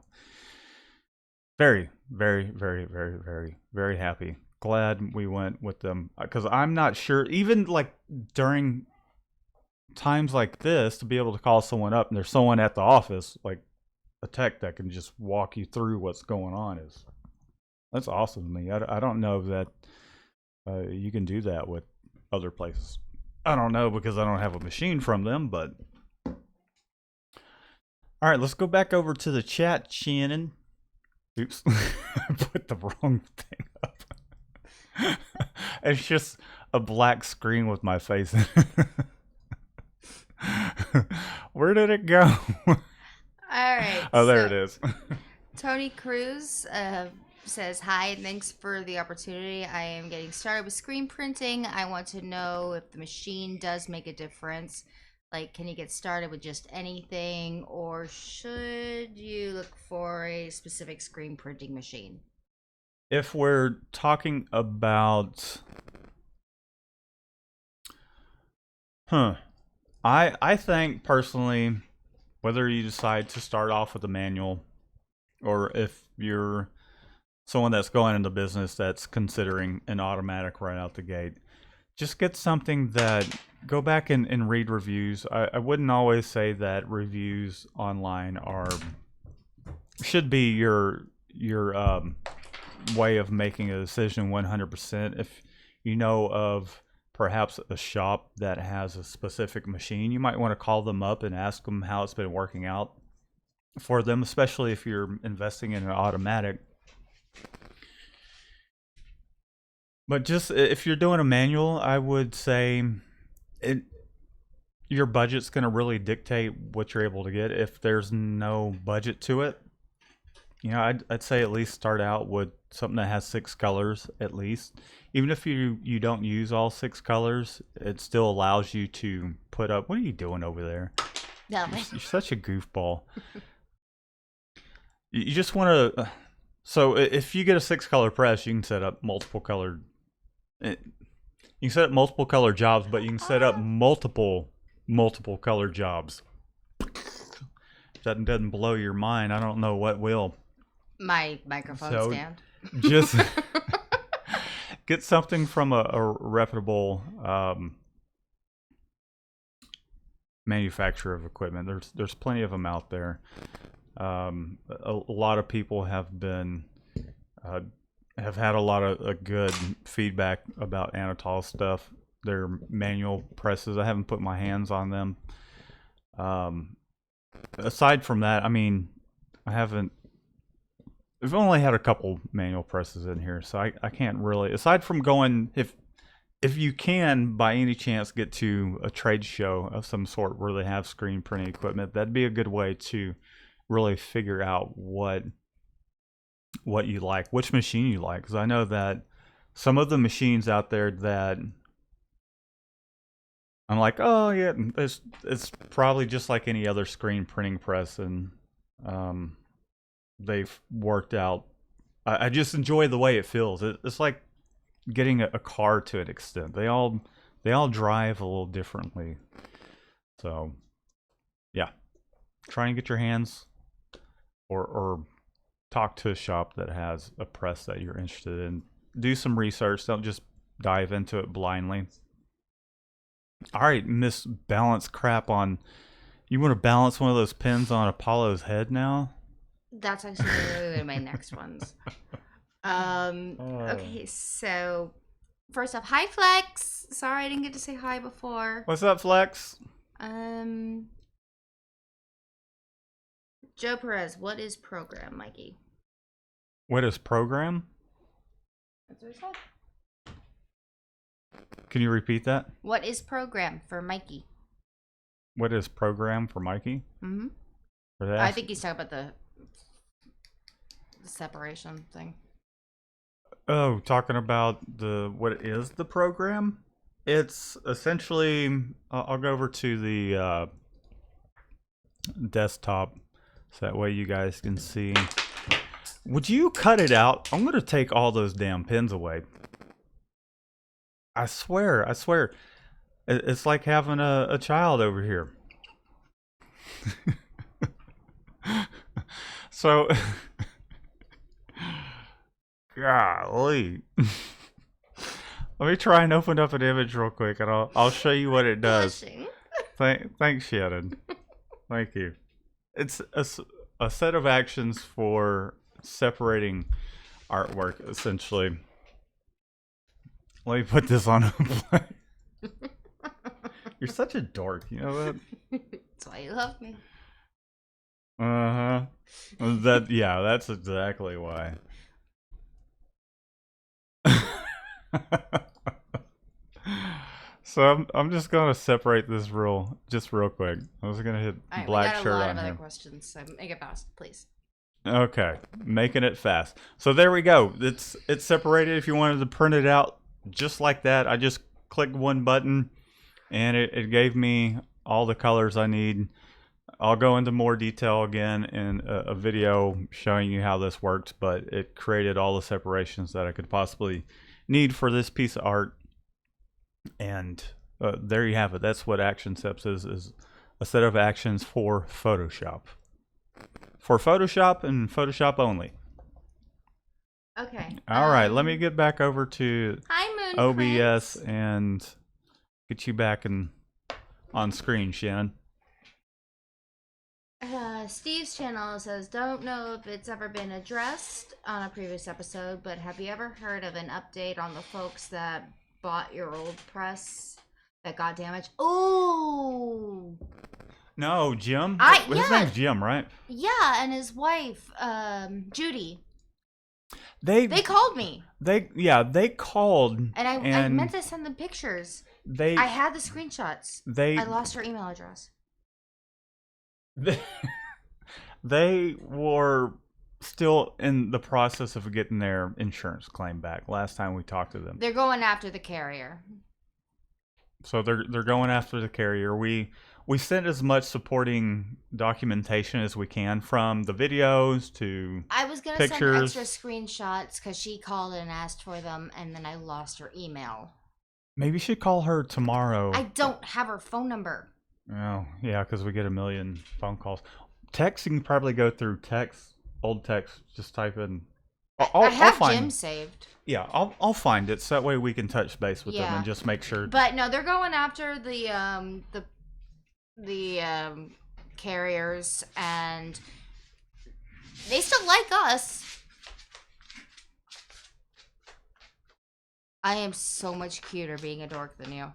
very, very, very, very, very, very happy. Glad we went with them, because I'm not sure, even like during times like this, to be able to call someone up and there's someone at the office, like a tech that can just walk you through what's going on, that's awesome to me. I don't know that you can do that with other places. I don't know, because I don't have a machine from them, but all right, let's go back over to the chat, Shannon. Oops, I put the wrong thing up. It's just a black screen with my face in it. Where did it go? All right. Oh, there it is. Tony Cruz says, hi, and thanks for the opportunity. I am getting started with screen printing. I want to know if the machine does make a difference. Like, can you get started with just anything, or should you look for a specific screen printing machine? If we're talking about... I think personally, whether you decide to start off with a manual, or if you're someone that's going into business that's considering an automatic right out the gate, just get something that, go back and read reviews. I wouldn't always say that reviews online should be your way of making a decision 100%. If you know of perhaps a shop that has a specific machine, you might want to call them up and ask them how it's been working out for them, especially if you're investing in an automatic. But just if you're doing a manual, I would say your budget's going to really dictate what you're able to get. If there's no budget to it, I'd say at least start out with something that has 6 colors at least. Even if you don't use all 6 colors, it still allows you to put up... What are you doing over there? Nothing. You're such a goofball. You just want to... So if you get a 6-color press, you can set up multiple colored... You can set up multiple color jobs, but you can set up multiple color jobs. If that doesn't blow your mind, I don't know what will. My microphone stand. Just get something from a reputable manufacturer of equipment. There's plenty of them out there. A lot of people have had a lot of good feedback about Anatol stuff. Their manual presses, I haven't put my hands on them. Aside from that, I mean, I haven't we've only had a couple manual presses in here, so I can't really, aside from going, if you can by any chance get to a trade show of some sort where they have screen printing equipment, that'd be a good way to really figure out what you like, which machine you like. Because I know that some of the machines out there that I'm like, oh yeah, it's probably just like any other screen printing press, and they've worked out. I just enjoy the way it feels. It's like getting a car to an extent. They all drive a little differently. So yeah, try and get your hands or talk to a shop that has a press that you're interested in. Do some research. Don't just dive into it blindly. All right, Miss Balance Crap on. You want to balance one of those pins on Apollo's head now? That's actually my next ones. Okay, so first off, hi Flex. Sorry I didn't get to say hi before. What's up, Flex? Joe Perez, what is program, Mikey? What is program? That's what he said. Can you repeat that? What is program for Mikey? What is program for Mikey? Mm-hmm. I think he's talking about the separation thing. Oh, talking about what is the program? It's essentially, I'll go over to the desktop so that way you guys can see. Would you cut it out? I'm going to take all those damn pins away. I swear. It's like having a child over here. So, golly. Let me try and open up an image real quick, and I'll show you what it does. Thanks, Shannon. Thank you. It's a set of actions for separating artwork, essentially. Let me put this on. You're such a dork, you know that? That's why you love me. That's exactly why. So I'm just gonna separate this real quick. I was gonna hit right, black shirt on here. We got a lot of other questions, so make it fast, please. Okay, making it fast. So there we go. It's separated. If you wanted to print it out just like that, I just clicked one button, and it gave me all the colors I need. I'll go into more detail again in a video showing you how this works, but it created all the separations that I could possibly need for this piece of art. And there you have it. That's what ActionSeps is a set of actions for Photoshop. For Photoshop and Photoshop only. Okay. All right, let me get back over to OBS Prince. and get you back on screen, Shannon. Steve's channel says, don't know if it's ever been addressed on a previous episode, but have you ever heard of an update on the folks that bought your old press that got damaged? Oh! No, Jim. His yeah. name's Jim, right? Yeah, and his wife, Judy. They called me. They called. And I meant to send them pictures. I had the screenshots. I lost her email address. They were still in the process of getting their insurance claim back last time we talked to them. They're going after the carrier. So they're going after the carrier. We sent as much supporting documentation as we can, from the videos to I was going to send extra screenshots because she called and asked for them, and then I lost her email. Maybe you should call her tomorrow. I don't have her phone number. Oh, yeah, because we get a million phone calls. Text, you can probably go through text, old text, just type in. I have Jim saved. Yeah, I'll find it, so that way we can touch base with them and just make sure. But no, they're going after the carriers, and they still like us. I am so much cuter being a dork than you.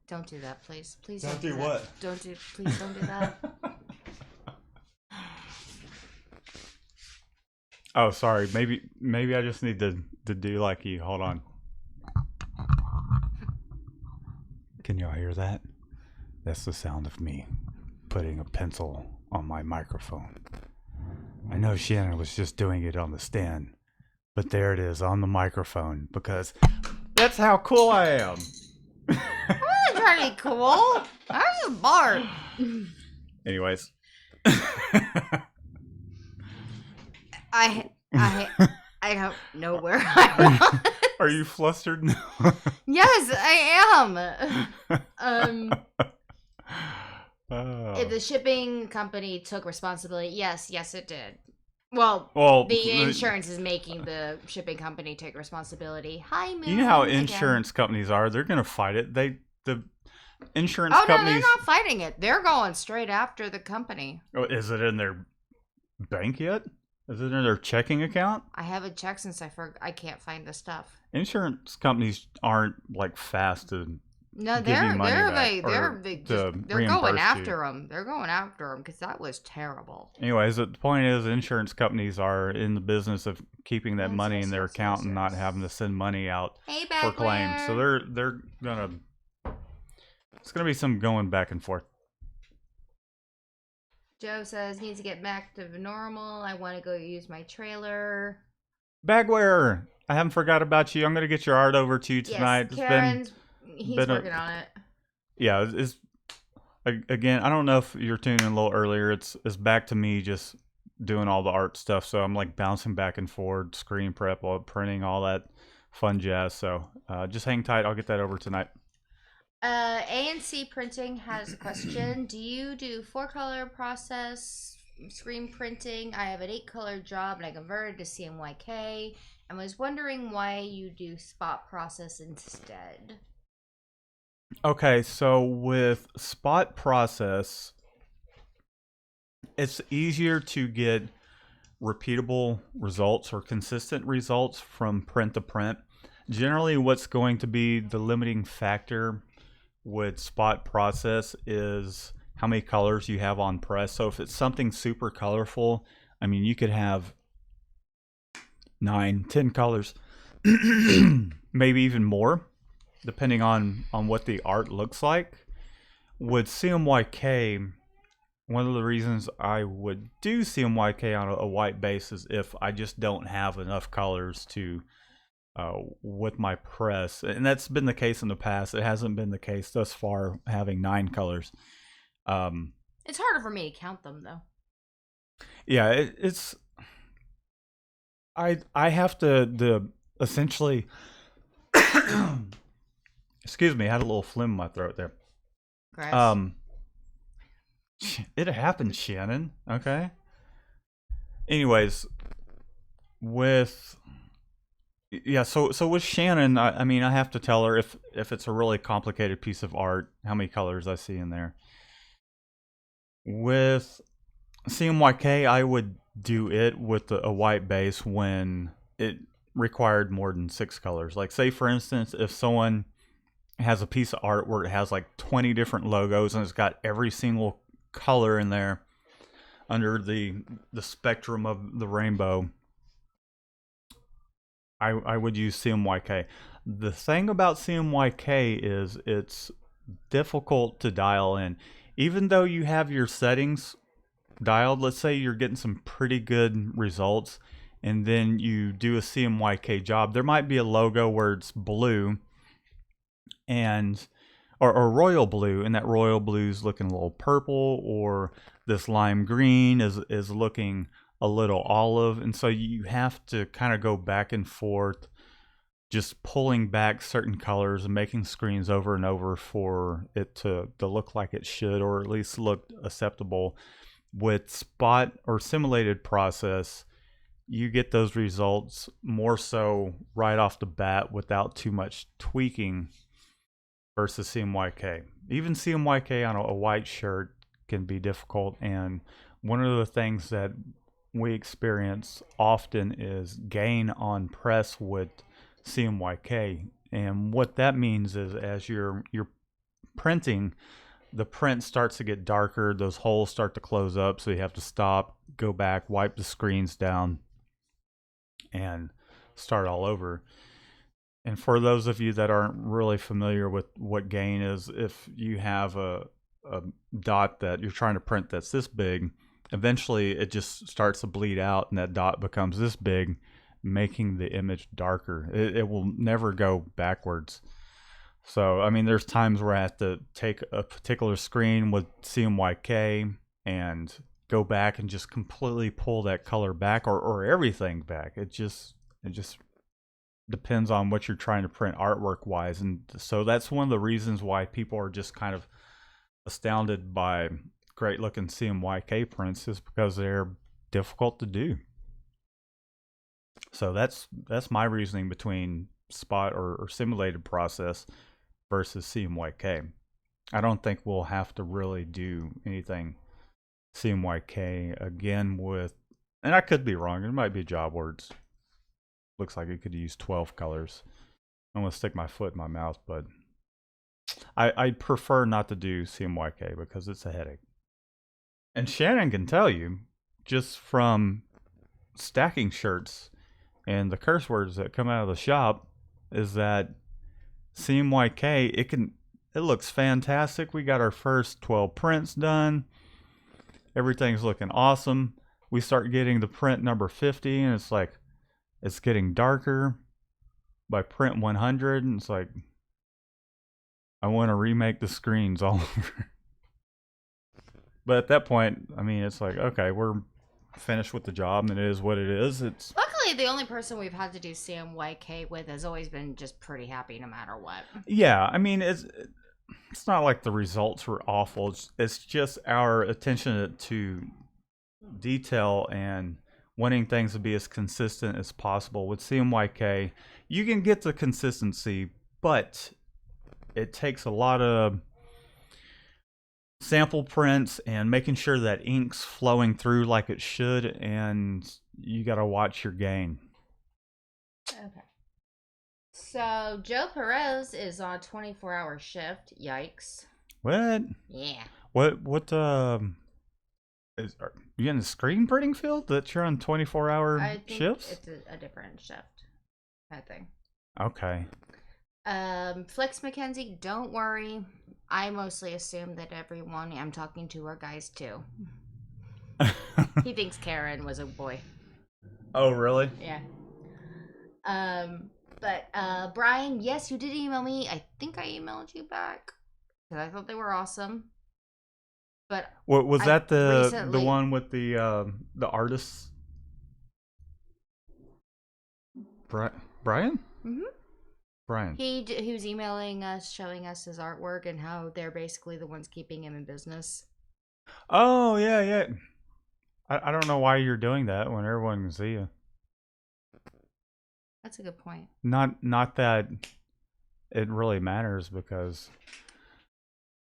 Don't do that, please. Please Don't do that. what? Please don't do that. Oh, sorry. Maybe I just need to do like you. Hold on. Can y'all hear that? That's the sound of me putting a pencil on my microphone. I know Shannon was just doing it on the stand, but there it is on the microphone because that's how cool I am. I'm trying to be cool. I'm just bored. Anyways. I don't know where I am. Are you flustered now? Yes, I am. If the shipping company took responsibility, yes, it did. Well, the insurance is making the shipping company take responsibility. Hi, Moon. You know how insurance companies are. They're going to fight it. The insurance companies... no, they're not fighting it. They're going straight after the company. Oh, is it in their bank yet? Is it in their checking account? I haven't checked since I can't find the stuff. Insurance companies aren't like fast to No, give you money they're going after them. They're going after them because that was terrible. Anyways, the point is, insurance companies are in the business of keeping that money in their account and not having to send money out for claims. So they're gonna. It's gonna be some going back and forth. Joe says needs to get back to normal. I want to go use my trailer. Bagware, I haven't forgot about you. I'm gonna get your art over to you tonight. Yes, he's working on it. Yeah, it's again. I don't know if you're tuning in a little earlier. It's back to me just doing all the art stuff. So I'm like bouncing back and forth, screen prep, printing, all that fun jazz. So just hang tight. I'll get that over tonight. ANC Printing has a question. Do you do 4-color process screen printing? I have an 8-color job and I converted to CMYK and was wondering why you do spot process instead. Okay, so with spot process, it's easier to get repeatable results or consistent results from print to print. Generally, what's going to be the limiting factor with spot process is how many colors you have on press. So if it's something super colorful, I mean, you could have 9, 10 colors, maybe even more, depending on what the art looks like. With CMYK, one of the reasons I would do CMYK on a white base is if I just don't have enough colors to with my press, and that's been the case in the past. It hasn't been the case thus far having 9 colors. It's harder for me to count them though. Yeah, it's I have to essentially excuse me, I had a little phlegm in my throat there. Grass. It happened, Shannon. Okay. Anyways, so with Shannon, I mean, I have to tell her if it's a really complicated piece of art, how many colors I see in there. With CMYK, I would do it with a white base when it required more than 6 colors. Like, say, for instance, if someone has a piece of art where it has like 20 different logos and it's got every single color in there under the spectrum of the rainbow, I would use CMYK. The thing about CMYK is it's difficult to dial in. Even though you have your settings dialed, let's say you're getting some pretty good results, and then you do a CMYK job, there might be a logo where it's blue, or royal blue, and that royal blue is looking a little purple, or this lime green is looking a little olive, and so you have to kind of go back and forth, just pulling back certain colors and making screens over and over for it to look like it should, or at least look acceptable. With spot or simulated process, you get those results more so right off the bat without too much tweaking versus CMYK. Even CMYK on a white shirt can be difficult, and one of the things that we experience often is gain on press with CMYK And what that means is as you're printing, the print starts to get darker. Those holes start to close up, so you have to stop, go back, wipe the screens down, and start all over. And for those of you that aren't really familiar with what gain is, if you have a dot that you're trying to print that's this big, eventually it just starts to bleed out and that dot becomes this big, making the image darker. It will never go backwards. So, I mean, there's times where I have to take a particular screen with CMYK and go back and just completely pull that color back or everything back. It just depends on what you're trying to print artwork wise. And so that's one of the reasons why people are just kind of astounded by great looking CMYK prints, is because they're difficult to do. So that's my reasoning between spot or simulated process versus CMYK. I don't think we'll have to really do anything CMYK again with, and I could be wrong, it might be job words. Looks like it could use 12 colors. I'm gonna stick my foot in my mouth, but I prefer not to do CMYK because it's a headache. And Shannon can tell you, just from stacking shirts and the curse words that come out of the shop, is that CMYK, it looks fantastic. We got our first 12 prints done. Everything's looking awesome. We start getting the print number 50 and it's like, it's getting darker. By print 100, and it's like, I want to remake the screens all over. But at that point, I mean, it's like, okay, we're finished with the job and it is what it is. It's luckily the only person we've had to do CMYK with has always been just pretty happy no matter what. Yeah, I mean, it's not like the results were awful. It's just our attention to detail and wanting things to be as consistent as possible. With CMYK, you can get the consistency, but it takes a lot of sample prints and making sure that ink's flowing through like it should, and you got to watch your gain. Okay. So Joe Perez is on a 24-hour shift. Yikes. What? Yeah. What are you in the screen printing field that you're on 24-hour shifts? It's a different shift, I think. Okay. Flex McKenzie, don't worry. I mostly assume that everyone I'm talking to are guys too. He thinks Karen was a boy. Oh, really? Yeah. But Brian, yes, you did email me. I think I emailed you back because I thought they were awesome. But what was that the one with the artists? Brian? Mm-hmm. Brian. He was emailing us, showing us his artwork and how they're basically the ones keeping him in business. Oh, yeah. I don't know why you're doing that when everyone can see you. That's a good point. Not that it really matters, because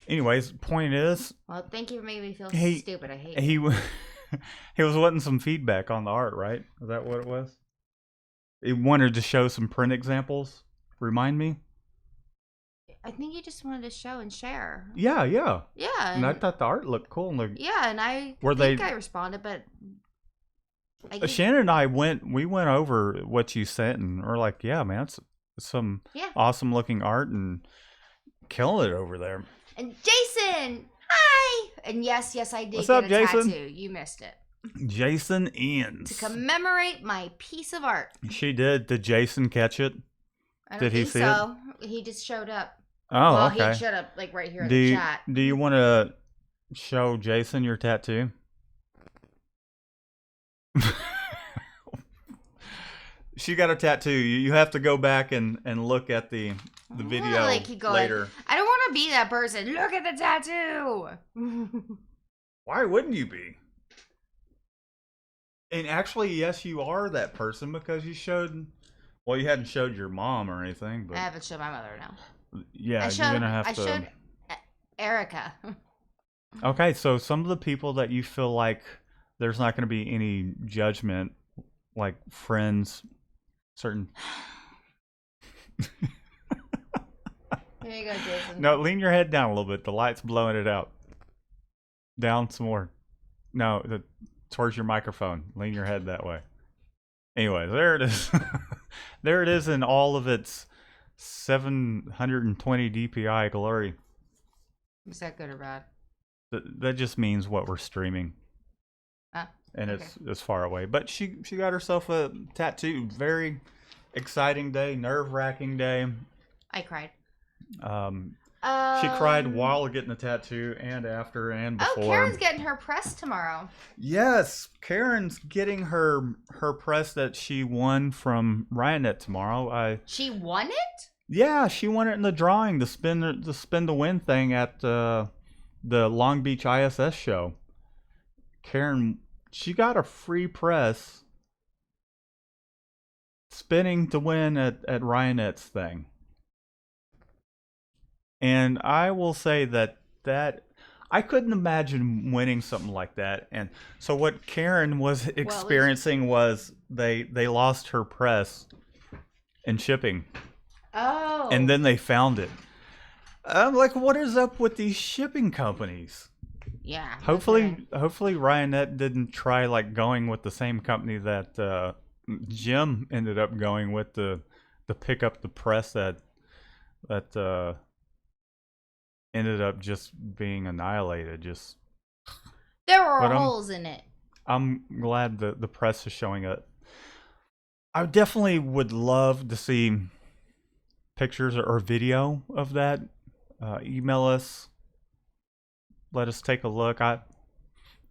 anyways, point is, well, thank you for making me feel stupid. I hate he he was wanting some feedback on the art, right? Is that what it was? He wanted to show some print examples. Remind me. I think you just wanted to show and share. Yeah. Yeah. And I thought the art looked cool. Yeah, and I think I responded, but Shannon and I went over what you sent, and we're like, yeah, man, it's some awesome looking art and killing it over there. And Jason, hi! And yes, I did. What's up, Jason? Tattoo. You missed it. Jason Eanes. To commemorate my piece of art. She did. Did Jason catch it? Did he see it? He just showed up. Oh, okay. He showed up like right here in the chat. Do you want to show Jason your tattoo? She got a tattoo. You have to go back and look at the video later. I don't want to be that person. Look at the tattoo. Why wouldn't you be? And actually, yes, you are that person, because you showed. Well, you hadn't showed your mom or anything, but I haven't showed my mother now. Yeah, you're gonna have to. I showed Erica. Okay, so some of the people that you feel like there's not going to be any judgment, like friends, certain. Here you go, Jason. No, lean your head down a little bit. The light's blowing it out. Down some more. No, towards your microphone. Lean your head that way. Anyway, there it is. There it is in all of its 720 DPI glory. Is that good or bad? That just means what we're streaming. And okay. it's far away. But she got herself a tattoo. Very exciting day, nerve-wracking day. I cried. She cried while getting the tattoo and after and before. Oh, Karen's getting her press tomorrow. Yes, Karen's getting her press that she won from Ryanet tomorrow. She won it? Yeah, she won it in the drawing, the spin the win thing at the Long Beach ISS show. Karen, she got a free press spinning to win at Ryanet's thing. And I will say that I couldn't imagine winning something like that. And so what Karen was experiencing was they lost her press in shipping. Oh. And then they found it. I'm like, what is up with these shipping companies? Yeah. Hopefully Ryanet didn't try like going with the same company that Jim ended up going with to pick up the press that ended up just being annihilated. Just there were holes in it. I'm glad the press is showing it. I definitely would love to see pictures or video of that. Email us. Let us take a look.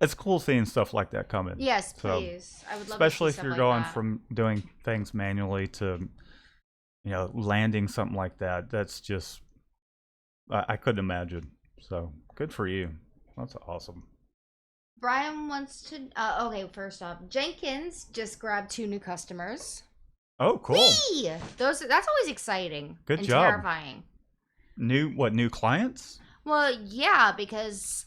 It's cool seeing stuff like that coming. Yes, please. I would love especially to see if you're stuff going like that. from doing things manually to, landing something like that. That's just I couldn't imagine. So good for you. That's awesome. Brian wants to. Okay, first off, Jenkins just grabbed 2 new customers. Oh, cool. Whee! That's always exciting. Good and job. Terrifying. New clients? Well, yeah, because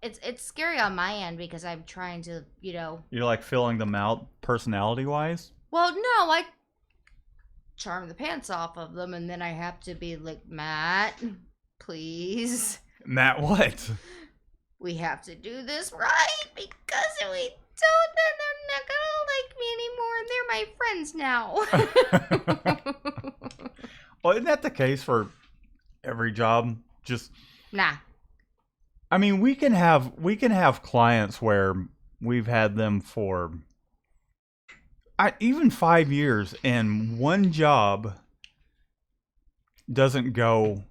it's scary on my end because I'm trying to, You're like filling them out personality wise? Well, no, I charm the pants off of them, and then I have to be like, Matt, please. Matt, what? We have to do this right, because if we don't, then they're not gonna like me anymore, and they're my friends now. Well, isn't that the case for every job? Just nah. I mean, we can have clients where we've had them for even 5 years, and one job doesn't go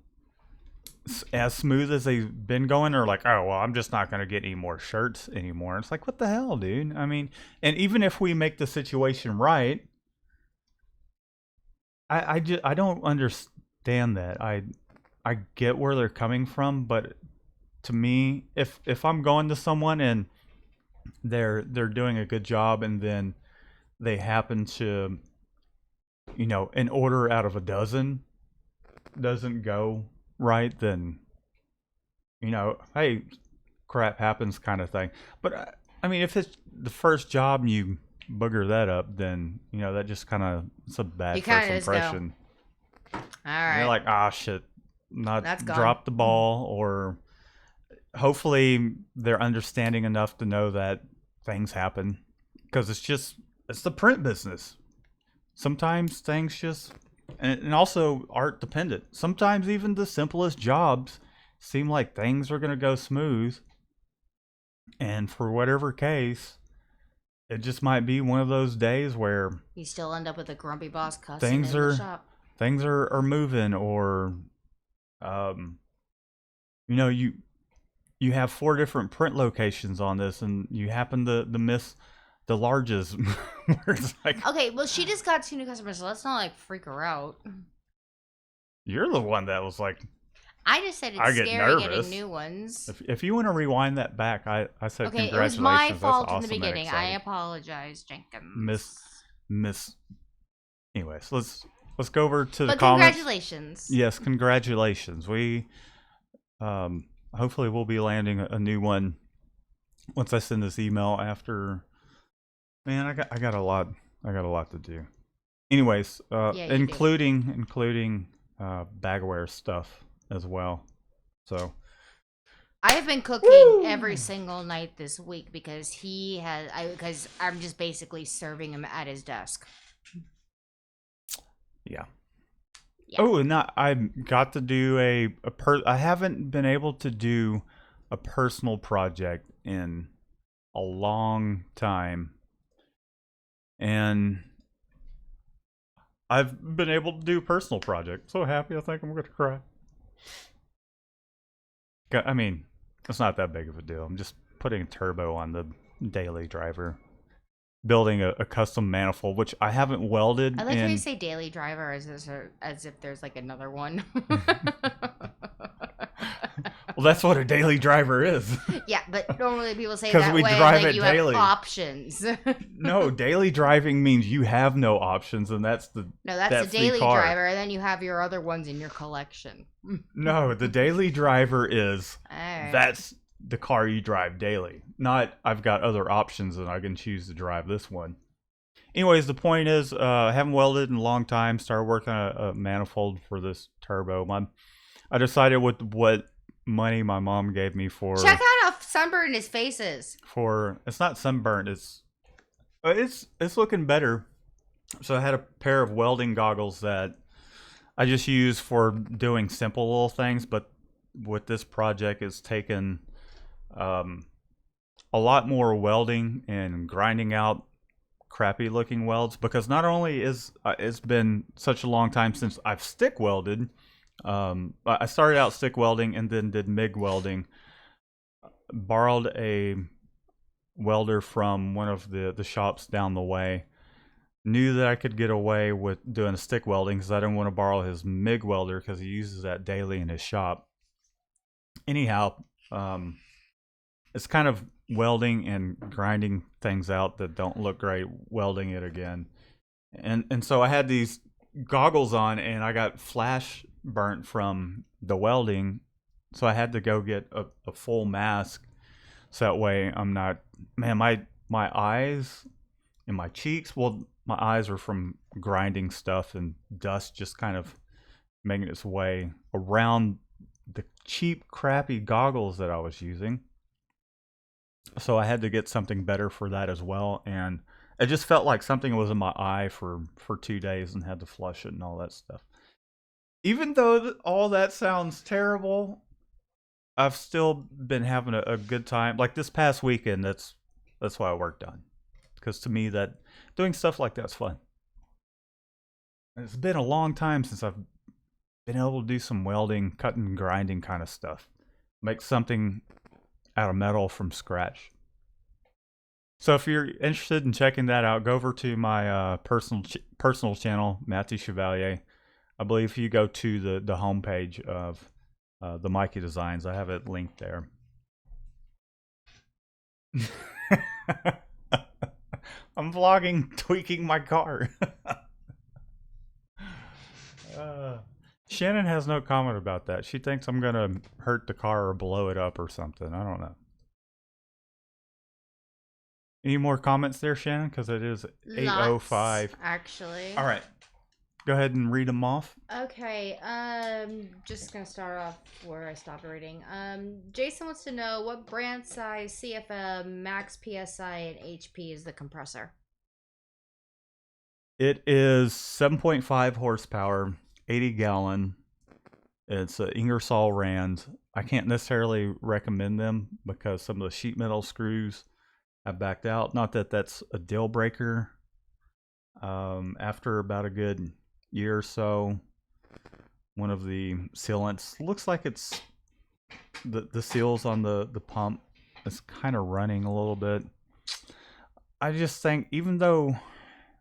as smooth as they've been going, or like, oh, well, I'm just not going to get any more shirts anymore. It's like, what the hell, dude? I mean, and even if we make the situation right, I don't understand that. I get where they're coming from, but to me, if I'm going to someone and they're doing a good job, and then they happen to, an order out of a dozen doesn't go right, then, hey, crap happens kind of thing. But I mean, if it's the first job and you booger that up, then, that just kind of, it's a bad first impression. All right. You're like, shit, That's gone. drop the ball, or hopefully they're understanding enough to know that things happen, because it's the print business. Sometimes things just, and also art dependent. Sometimes even the simplest jobs seem like things are going to go smooth, and for whatever case, it just might be one of those days where you still end up with a grumpy boss cussing in the shop. Things are moving, or you have 4 different print locations on this, and you happen to miss the larges. Where it's like, okay, well, she just got 2 new customers, so let's not like freak her out. You're the one that was like, I just said it's scary getting new ones. If you want to rewind that back, I said okay, congratulations. it was my fault awesome in the beginning. I apologize, Jenkins. Miss. Anyways, let's go over to the but comments. Congratulations. Yes, congratulations. We hopefully we'll be landing a new one once I send this email after. Man, I got a lot to do. Anyways, including bagware stuff as well. So I have been cooking every single night this week because because I'm just basically serving him at his desk. yeah. Yeah. Oh, and I got to do I haven't been able to do a personal project in a long time, and I've been able to do personal projects. So happy, I think I'm gonna cry. I mean, it's not that big of a deal. I'm just putting a turbo on the daily driver, building a custom manifold, which I haven't welded I like how you in. say daily driver as if there's like another one. Well, that's what a daily driver is. Yeah, but normally people say 'Cause that we way drive like it you daily. have options. No, daily driving means you have no options, and that's the that's a daily car. driver, and then you have your other ones in your collection. No, the daily driver is Alright. that's the car you drive daily. Not I've got other options and I can choose to drive this one. Anyways, the point is, I haven't welded in a long time. Started working on a manifold for this turbo. I decided with what money my mom gave me for Check out how sunburned his face is. it's not sunburnt. It's looking better. So I had a pair of welding goggles that I just use for doing simple little things, but with this project, it's taken a lot more welding and grinding out crappy looking welds, because not only is it's been such a long time since I've stick welded. I started out stick welding and then did MIG welding. Borrowed a welder from one of the shops down the way. Knew that I could get away with doing a stick welding because I didn't want to borrow his MIG welder because he uses that daily in his shop. Anyhow, it's kind of welding and grinding things out that don't look great, welding it again. And so I had these goggles on and I got flash burnt from the welding. So I had to go get a full mask. So that way I'm not, man, my eyes and my cheeks, well, my eyes are from grinding stuff and dust just kind of making its way around the cheap, crappy goggles that I was using. So I had to get something better for that as well. And it just felt like something was in my eye for 2 days and had to flush it and all that stuff. Even though all that sounds terrible, I've still been having a good time. Like this past weekend, that's why I worked on. Because to me, that doing stuff like that's fun. And it's been a long time since I've been able to do some welding, cutting, grinding kind of stuff. Make something out of metal from scratch. So if you're interested in checking that out, go over to my personal channel, Matthew Chevalier. I believe if you go to the homepage of the Cmyk Designs, I have it linked there. I'm vlogging tweaking my car. Shannon has no comment about that. She thinks I'm gonna hurt the car or blow it up or something. I don't know. Any more comments there, Shannon? Because it is 8:05. Actually. All right. Go ahead and read them off. Okay, just gonna start off where I stopped reading. Jason wants to know what brand size CFM, max PSI, and HP is the compressor? It is 7.5 horsepower, 80 gallon. It's an Ingersoll Rand. I can't necessarily recommend them because some of the sheet metal screws have backed out. Not that that's a deal breaker. After about a good year or so, one of the sealants looks like it's the seals on the pump is kind of running a little bit. I just think, even though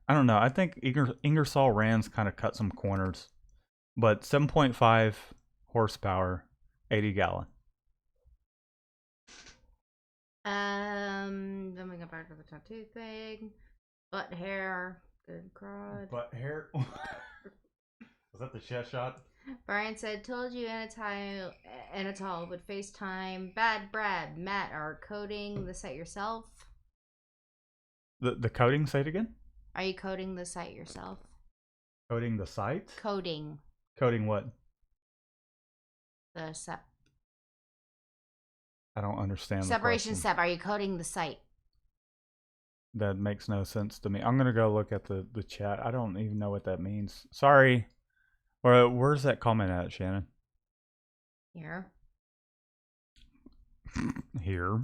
I don't know, I think Ingersoll Rands kind of cut some corners, but 7.5 horsepower, 80 gallon. Then we go back to the tattoo thing. Butt hair, good crud. Butt hair. Was that the chest shot? Brian said, told you Anatol would FaceTime Bad Brad, Matt are coding the site yourself. The coding, say it again? Are you coding the site yourself? Coding the site? Coding. Coding what? The I don't understand the separation question. step. Are you coding the site? That makes no sense to me. I'm gonna go look at the chat. I don't even know what that means. Sorry. Where's that comment at, Shannon? Here. Here.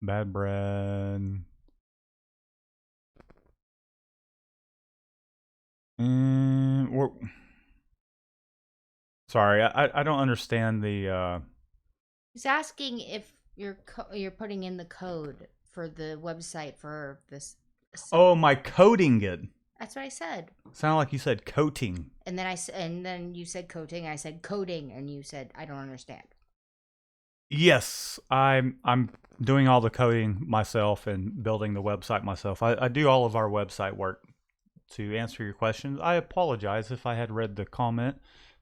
Bad bread. Sorry, I don't understand the. He's asking if you're putting in the code for the website for this. Oh, my coding it. That's what I said. Sounded like you said coating. And then you said coating. I said coding, and you said I don't understand. Yes, I'm doing all the coding myself and building the website myself. I do all of our website work. To answer your questions, I apologize if I had read the comment.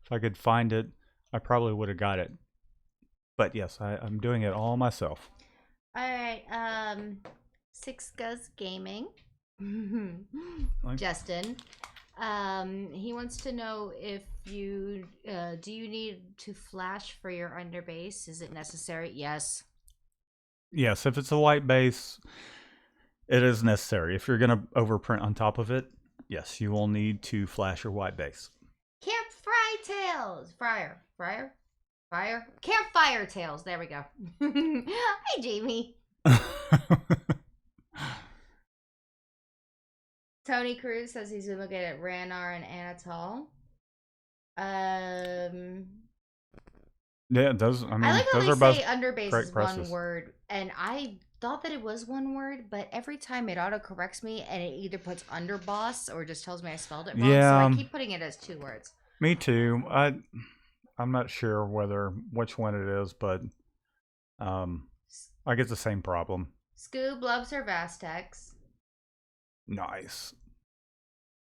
If I could find it, I probably would have got it. But yes, I'm doing it all myself. All right. Six Guz Gaming. Justin. He wants to know if you do you need to flash for your underbase? Is it necessary? Yes. Yes, if it's a white base, it is necessary. If you're going to overprint on top of it, yes, you will need to flash your white base. Campfire Tales. There we go. Hi, Jamie. Tony Cruz says he's been looking at Ranar and Anatol. Yeah, those. I mean, I like how those are they both say underbase is presses. one word, and I thought that it was one word, but every time it auto-corrects me, and it either puts underboss or just tells me I spelled it wrong, so I keep putting it as 2 words. Me too. I'm not sure which one it is, but I get the same problem. Scoob loves her Vastex. Nice.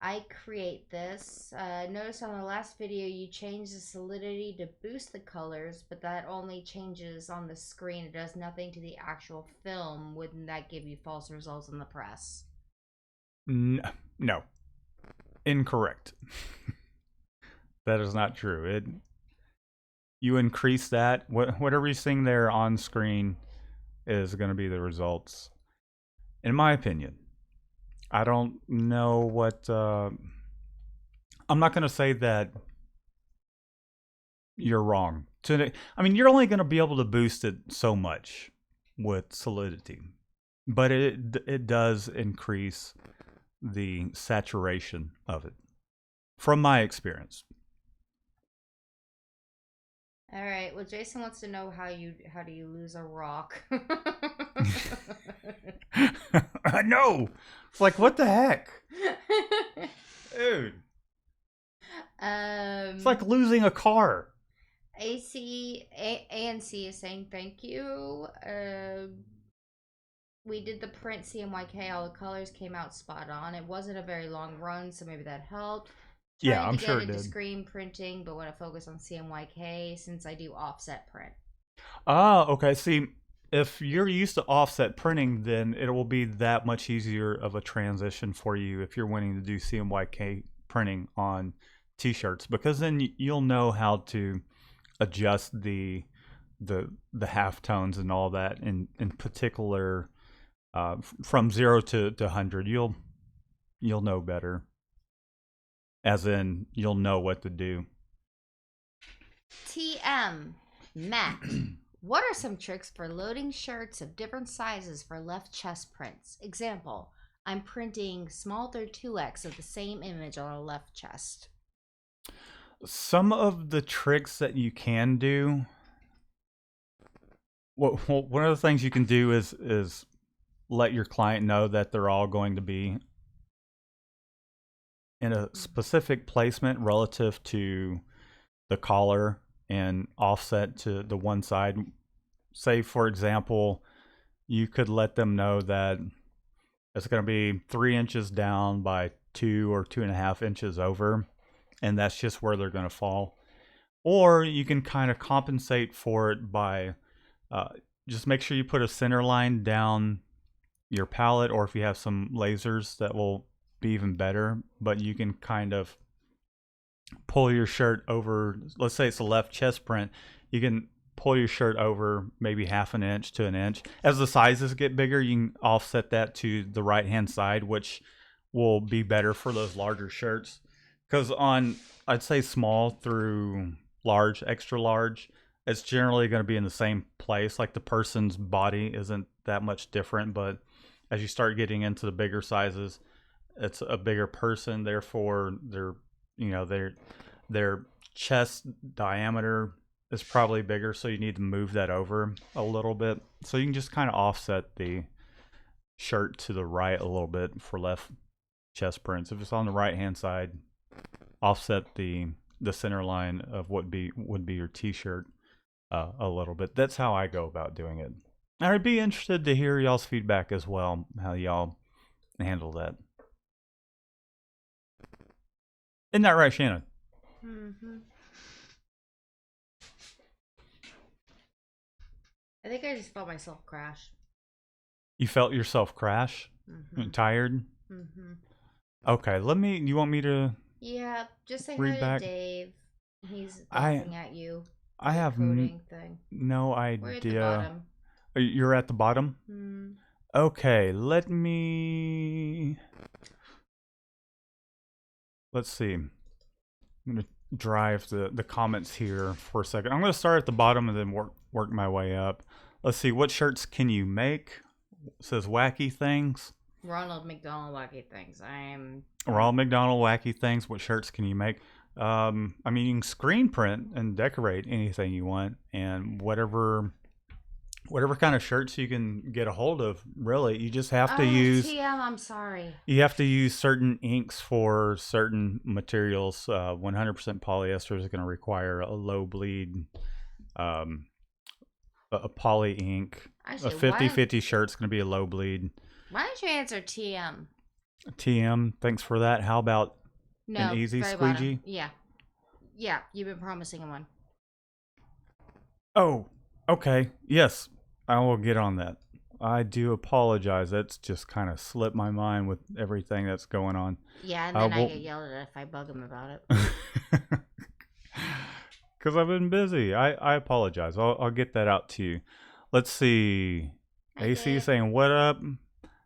I create this. Notice on the last video you changed the solidity to boost the colors, but that only changes on the screen. It does nothing to the actual film. Wouldn't that give you false results in the press? No. Incorrect. That is not true. You increase that. Whatever you're seeing there on screen is going to be the results. In my opinion. I don't know what... I'm not going to say that you're wrong. I mean, you're only going to be able to boost it so much with solidity. But it does increase the saturation of it. From my experience. All right. Well, Jason wants to know how do you lose a rock? I know. It's like, what the heck, dude? It's like losing a car. ANC is saying thank you. We did the print Cmyk. All the colors came out spot on. It wasn't a very long run, so maybe that helped. Yeah, I'm sure it did. Trying to get into screen printing, but want to focus on Cmyk since I do offset print. Ah, okay. See, if you're used to offset printing, then it will be that much easier of a transition for you if you're wanting to do Cmyk printing on t-shirts, because then you'll know how to adjust the halftones and all that in particular from 0 to 100. You'll know better. As in, you'll know what to do. TM Matt, what are some tricks for loading shirts of different sizes for left chest prints? Example, I'm printing small 32x of the same image on a left chest. Some of the tricks that you can do, one of the things you can do is let your client know that they're all going to be in a specific placement relative to the collar and offset to the one side. Say, for example, you could let them know that it's going to be 3 inches down by 2 or 2.5 inches over, and that's just where they're going to fall. Or you can kind of compensate for it by just make sure you put a center line down your palette, or if you have some lasers, that will be even better. But you can kind of pull your shirt over. Let's say it's a left chest print. You can pull your shirt over maybe half an inch to an inch. As the sizes get bigger, you can offset that to the right hand side, which will be better for those larger shirts. Because on, I'd say small through large, extra large, it's generally going to be in the same place. Like the person's body isn't that much different, but as you start getting into the bigger sizes, it's a bigger person. Therefore, their chest diameter is probably bigger, so you need to move that over a little bit. So you can just kind of offset the shirt to the right a little bit for left chest prints. If it's on the right hand side, offset the center line of what would be your t-shirt a little bit. That's how I go about doing it. I'd be interested to hear y'all's feedback as well, how y'all handle that. Isn't that right, Shannon? Mm-hmm. I think I just felt myself crash. You felt yourself crash? Mm-hmm. Tired? Mm-hmm. Okay, you want me to Yeah, just say read hi back? to Dave. He's laughing at you. I have Coding thing. no idea. We're at the bottom. You're at the bottom? Mm. Okay, let's see. I'm going to drive the comments here for a second. I'm going to start at the bottom and then work my way up. Let's see, what shirts can you make? It says wacky things. Ronald McDonald wacky things. Ronald McDonald wacky things. What shirts can you make? I mean, you can screen print and decorate anything you want, and whatever kind of shirts you can get a hold of. Really, you just have to use. TM, I'm sorry. You have to use certain inks for certain materials. 100% polyester is going to require a low bleed, a poly ink. Actually, a 50-50 shirt's going to be a low bleed. Why don't you answer TM? TM, thanks for that. How about an easy squeegee? Bottom. Yeah, you've been promising one. Oh, okay. Yes, I will get on that. I do apologize. That's just kind of slipped my mind with everything that's going on. Yeah, and then I get yelled at if I bug him about it. Because I've been busy. I apologize. I'll get that out to you. Let's see. AC saying, what up?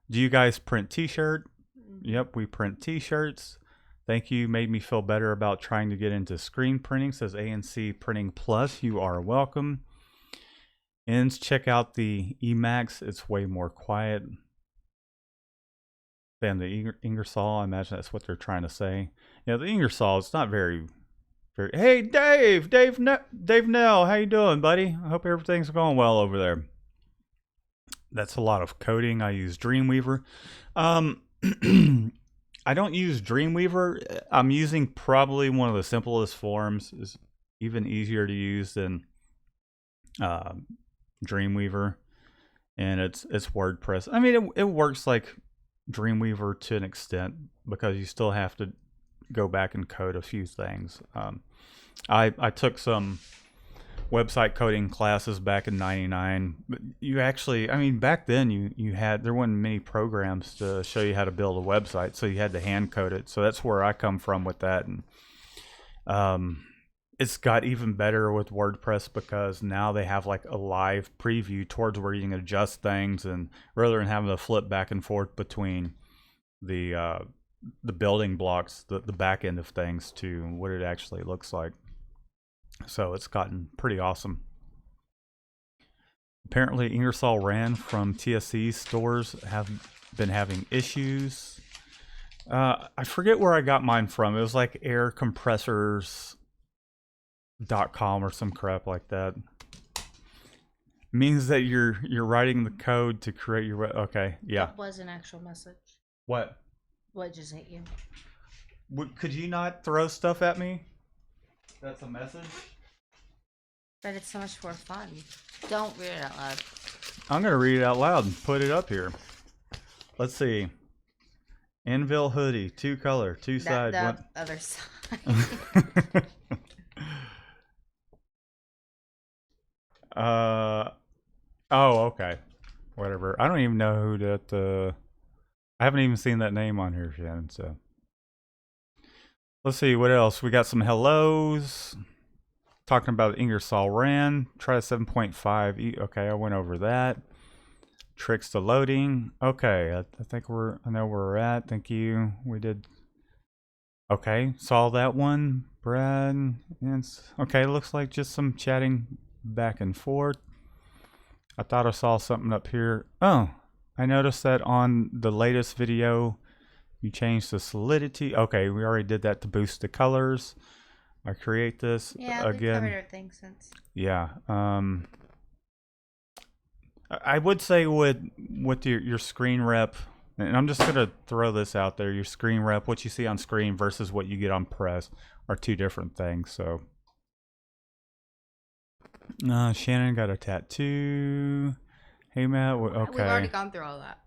Do you guys print t-shirt? Mm-hmm. Yep, we print t-shirts. Thank you. Made me feel better about trying to get into screen printing. Says ANC Printing Plus. You are welcome. And check out the Emacs. It's way more quiet than the Ingersoll. I imagine that's what they're trying to say. Yeah, the Ingersoll, it's not very. Hey, Dave Nell, how you doing, buddy? I hope everything's going well over there. That's a lot of coding. I use Dreamweaver. I don't use Dreamweaver. I'm using probably one of the simplest forms. It's even easier to use than Dreamweaver, and it's WordPress. I mean, it works like Dreamweaver to an extent because you still have to go back and code a few things. I took some website coding classes back in '99, but you actually, I mean, back then there weren't many programs to show you how to build a website, so you had to hand code it. So that's where I come from with that. And it's got even better with WordPress because now they have like a live preview towards where you can adjust things, and rather than having to flip back and forth between the building blocks, the back end of things, to what it actually looks like. So it's gotten pretty awesome. Apparently Ingersoll Rand from TSC stores have been having issues. I forget where I got mine from. It was like aircompressors.com or some crap like that. Means that you're writing the code to create your okay, yeah. That was an actual message. What just hit you? Could you not throw stuff at me? That's a message? But it's so much more fun. Don't read it out loud. I'm going to read it out loud and put it up here. Let's see. Anvil hoodie, 2 color, 2 side. The other side. Oh, okay. Whatever. I don't even know who that... I haven't even seen that name on here, Shannon, so... Let's see what else. We got some hellos. Talking about Ingersoll Rand. Try a 7.5. Okay, I went over that. Tricks to loading. Okay, I think I know where we're at. Thank you. We did. Okay, saw that one. Brad. Okay, looks like just some chatting back and forth. I thought I saw something up here. Oh, I noticed that on the latest video, you changed the solidity. Okay, we already did that to boost the colors. I create this yeah, again. we've covered everything since. Yeah. I would say with your screen rep, and I'm just gonna throw this out there. Your screen rep, what you see on screen versus what you get on press, are two different things. So, Shannon got a tattoo. Hey Matt, okay. We've already gone through all that.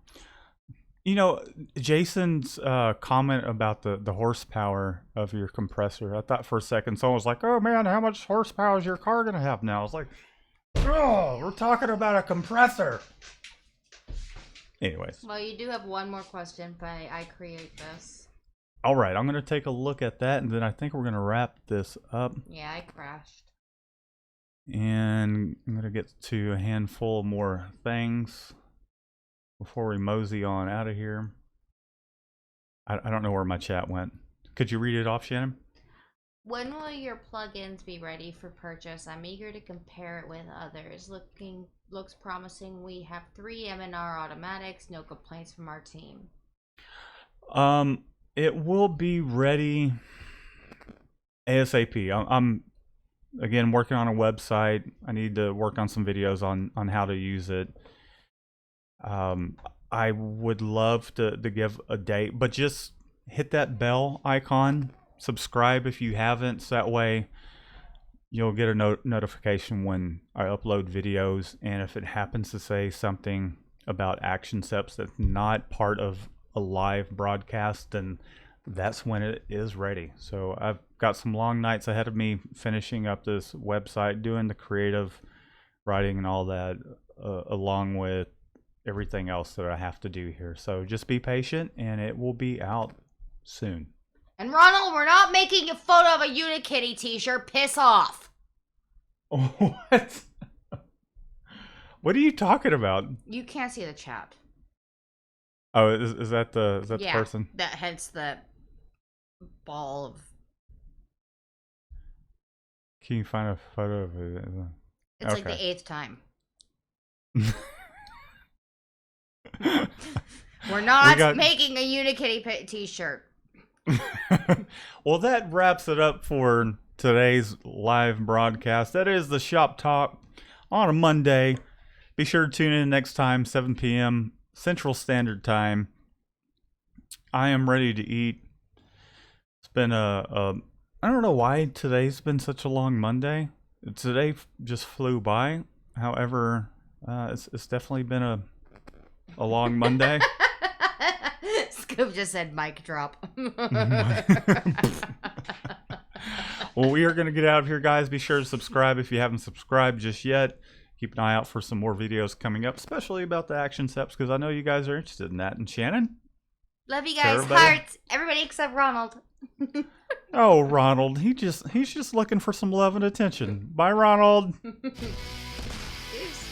You know, Jason's comment about the horsepower of your compressor. I thought for a second someone was like, "Oh man, how much horsepower is your car gonna have now?" I was like, "Oh, we're talking about a compressor." Anyways. Well, you do have one more question, but I create this. All right, I'm gonna take a look at that, and then I think we're gonna wrap this up. Yeah, I crashed. And I'm gonna get to a handful more things before we mosey on out of here. I don't know where my chat went. Could you read it off, Shannon? When will your plugins be ready for purchase? I'm eager to compare it with others. Looks promising. We have 3 M&R automatics. No complaints from our team. It will be ready ASAP. I'm again working on a website. I need to work on some videos on how to use it. I would love to give a date, but just hit that bell icon, subscribe if you haven't, so that way you'll get a notification when I upload videos. And if it happens to say something about ActionSeps that's not part of a live broadcast, then that's when it is ready. So I've got some long nights ahead of me finishing up this website, doing the creative writing and all that, along with everything else that I have to do here. So just be patient and it will be out soon. And Ronald, we're not making a photo of a Unikitty t-shirt. Piss off. What? What are you talking about? You can't see the chat. Oh, is that the person? That hence the ball of. Can you find a photo of it? It's like the 8th time. We're not making a Unikitty t-shirt. Well, that wraps it up for today's live broadcast. That is the Shop Talk on a Monday. Be sure to tune in next time, 7 p.m. Central Standard Time. I am ready to eat. It's been I don't know why today's been such a long Monday. Today just flew by. However, it's definitely been a long Monday. Scoop just said mic drop. Well, we are going to get out of here, guys. Be sure to subscribe if you haven't subscribed just yet. Keep an eye out for some more videos coming up, especially about the ActionSeps, because I know you guys are interested in that. And Shannon? Love you guys. Hearts. Everybody except Ronald. Oh, Ronald. He's just looking for some love and attention. Bye, Ronald. Cheers.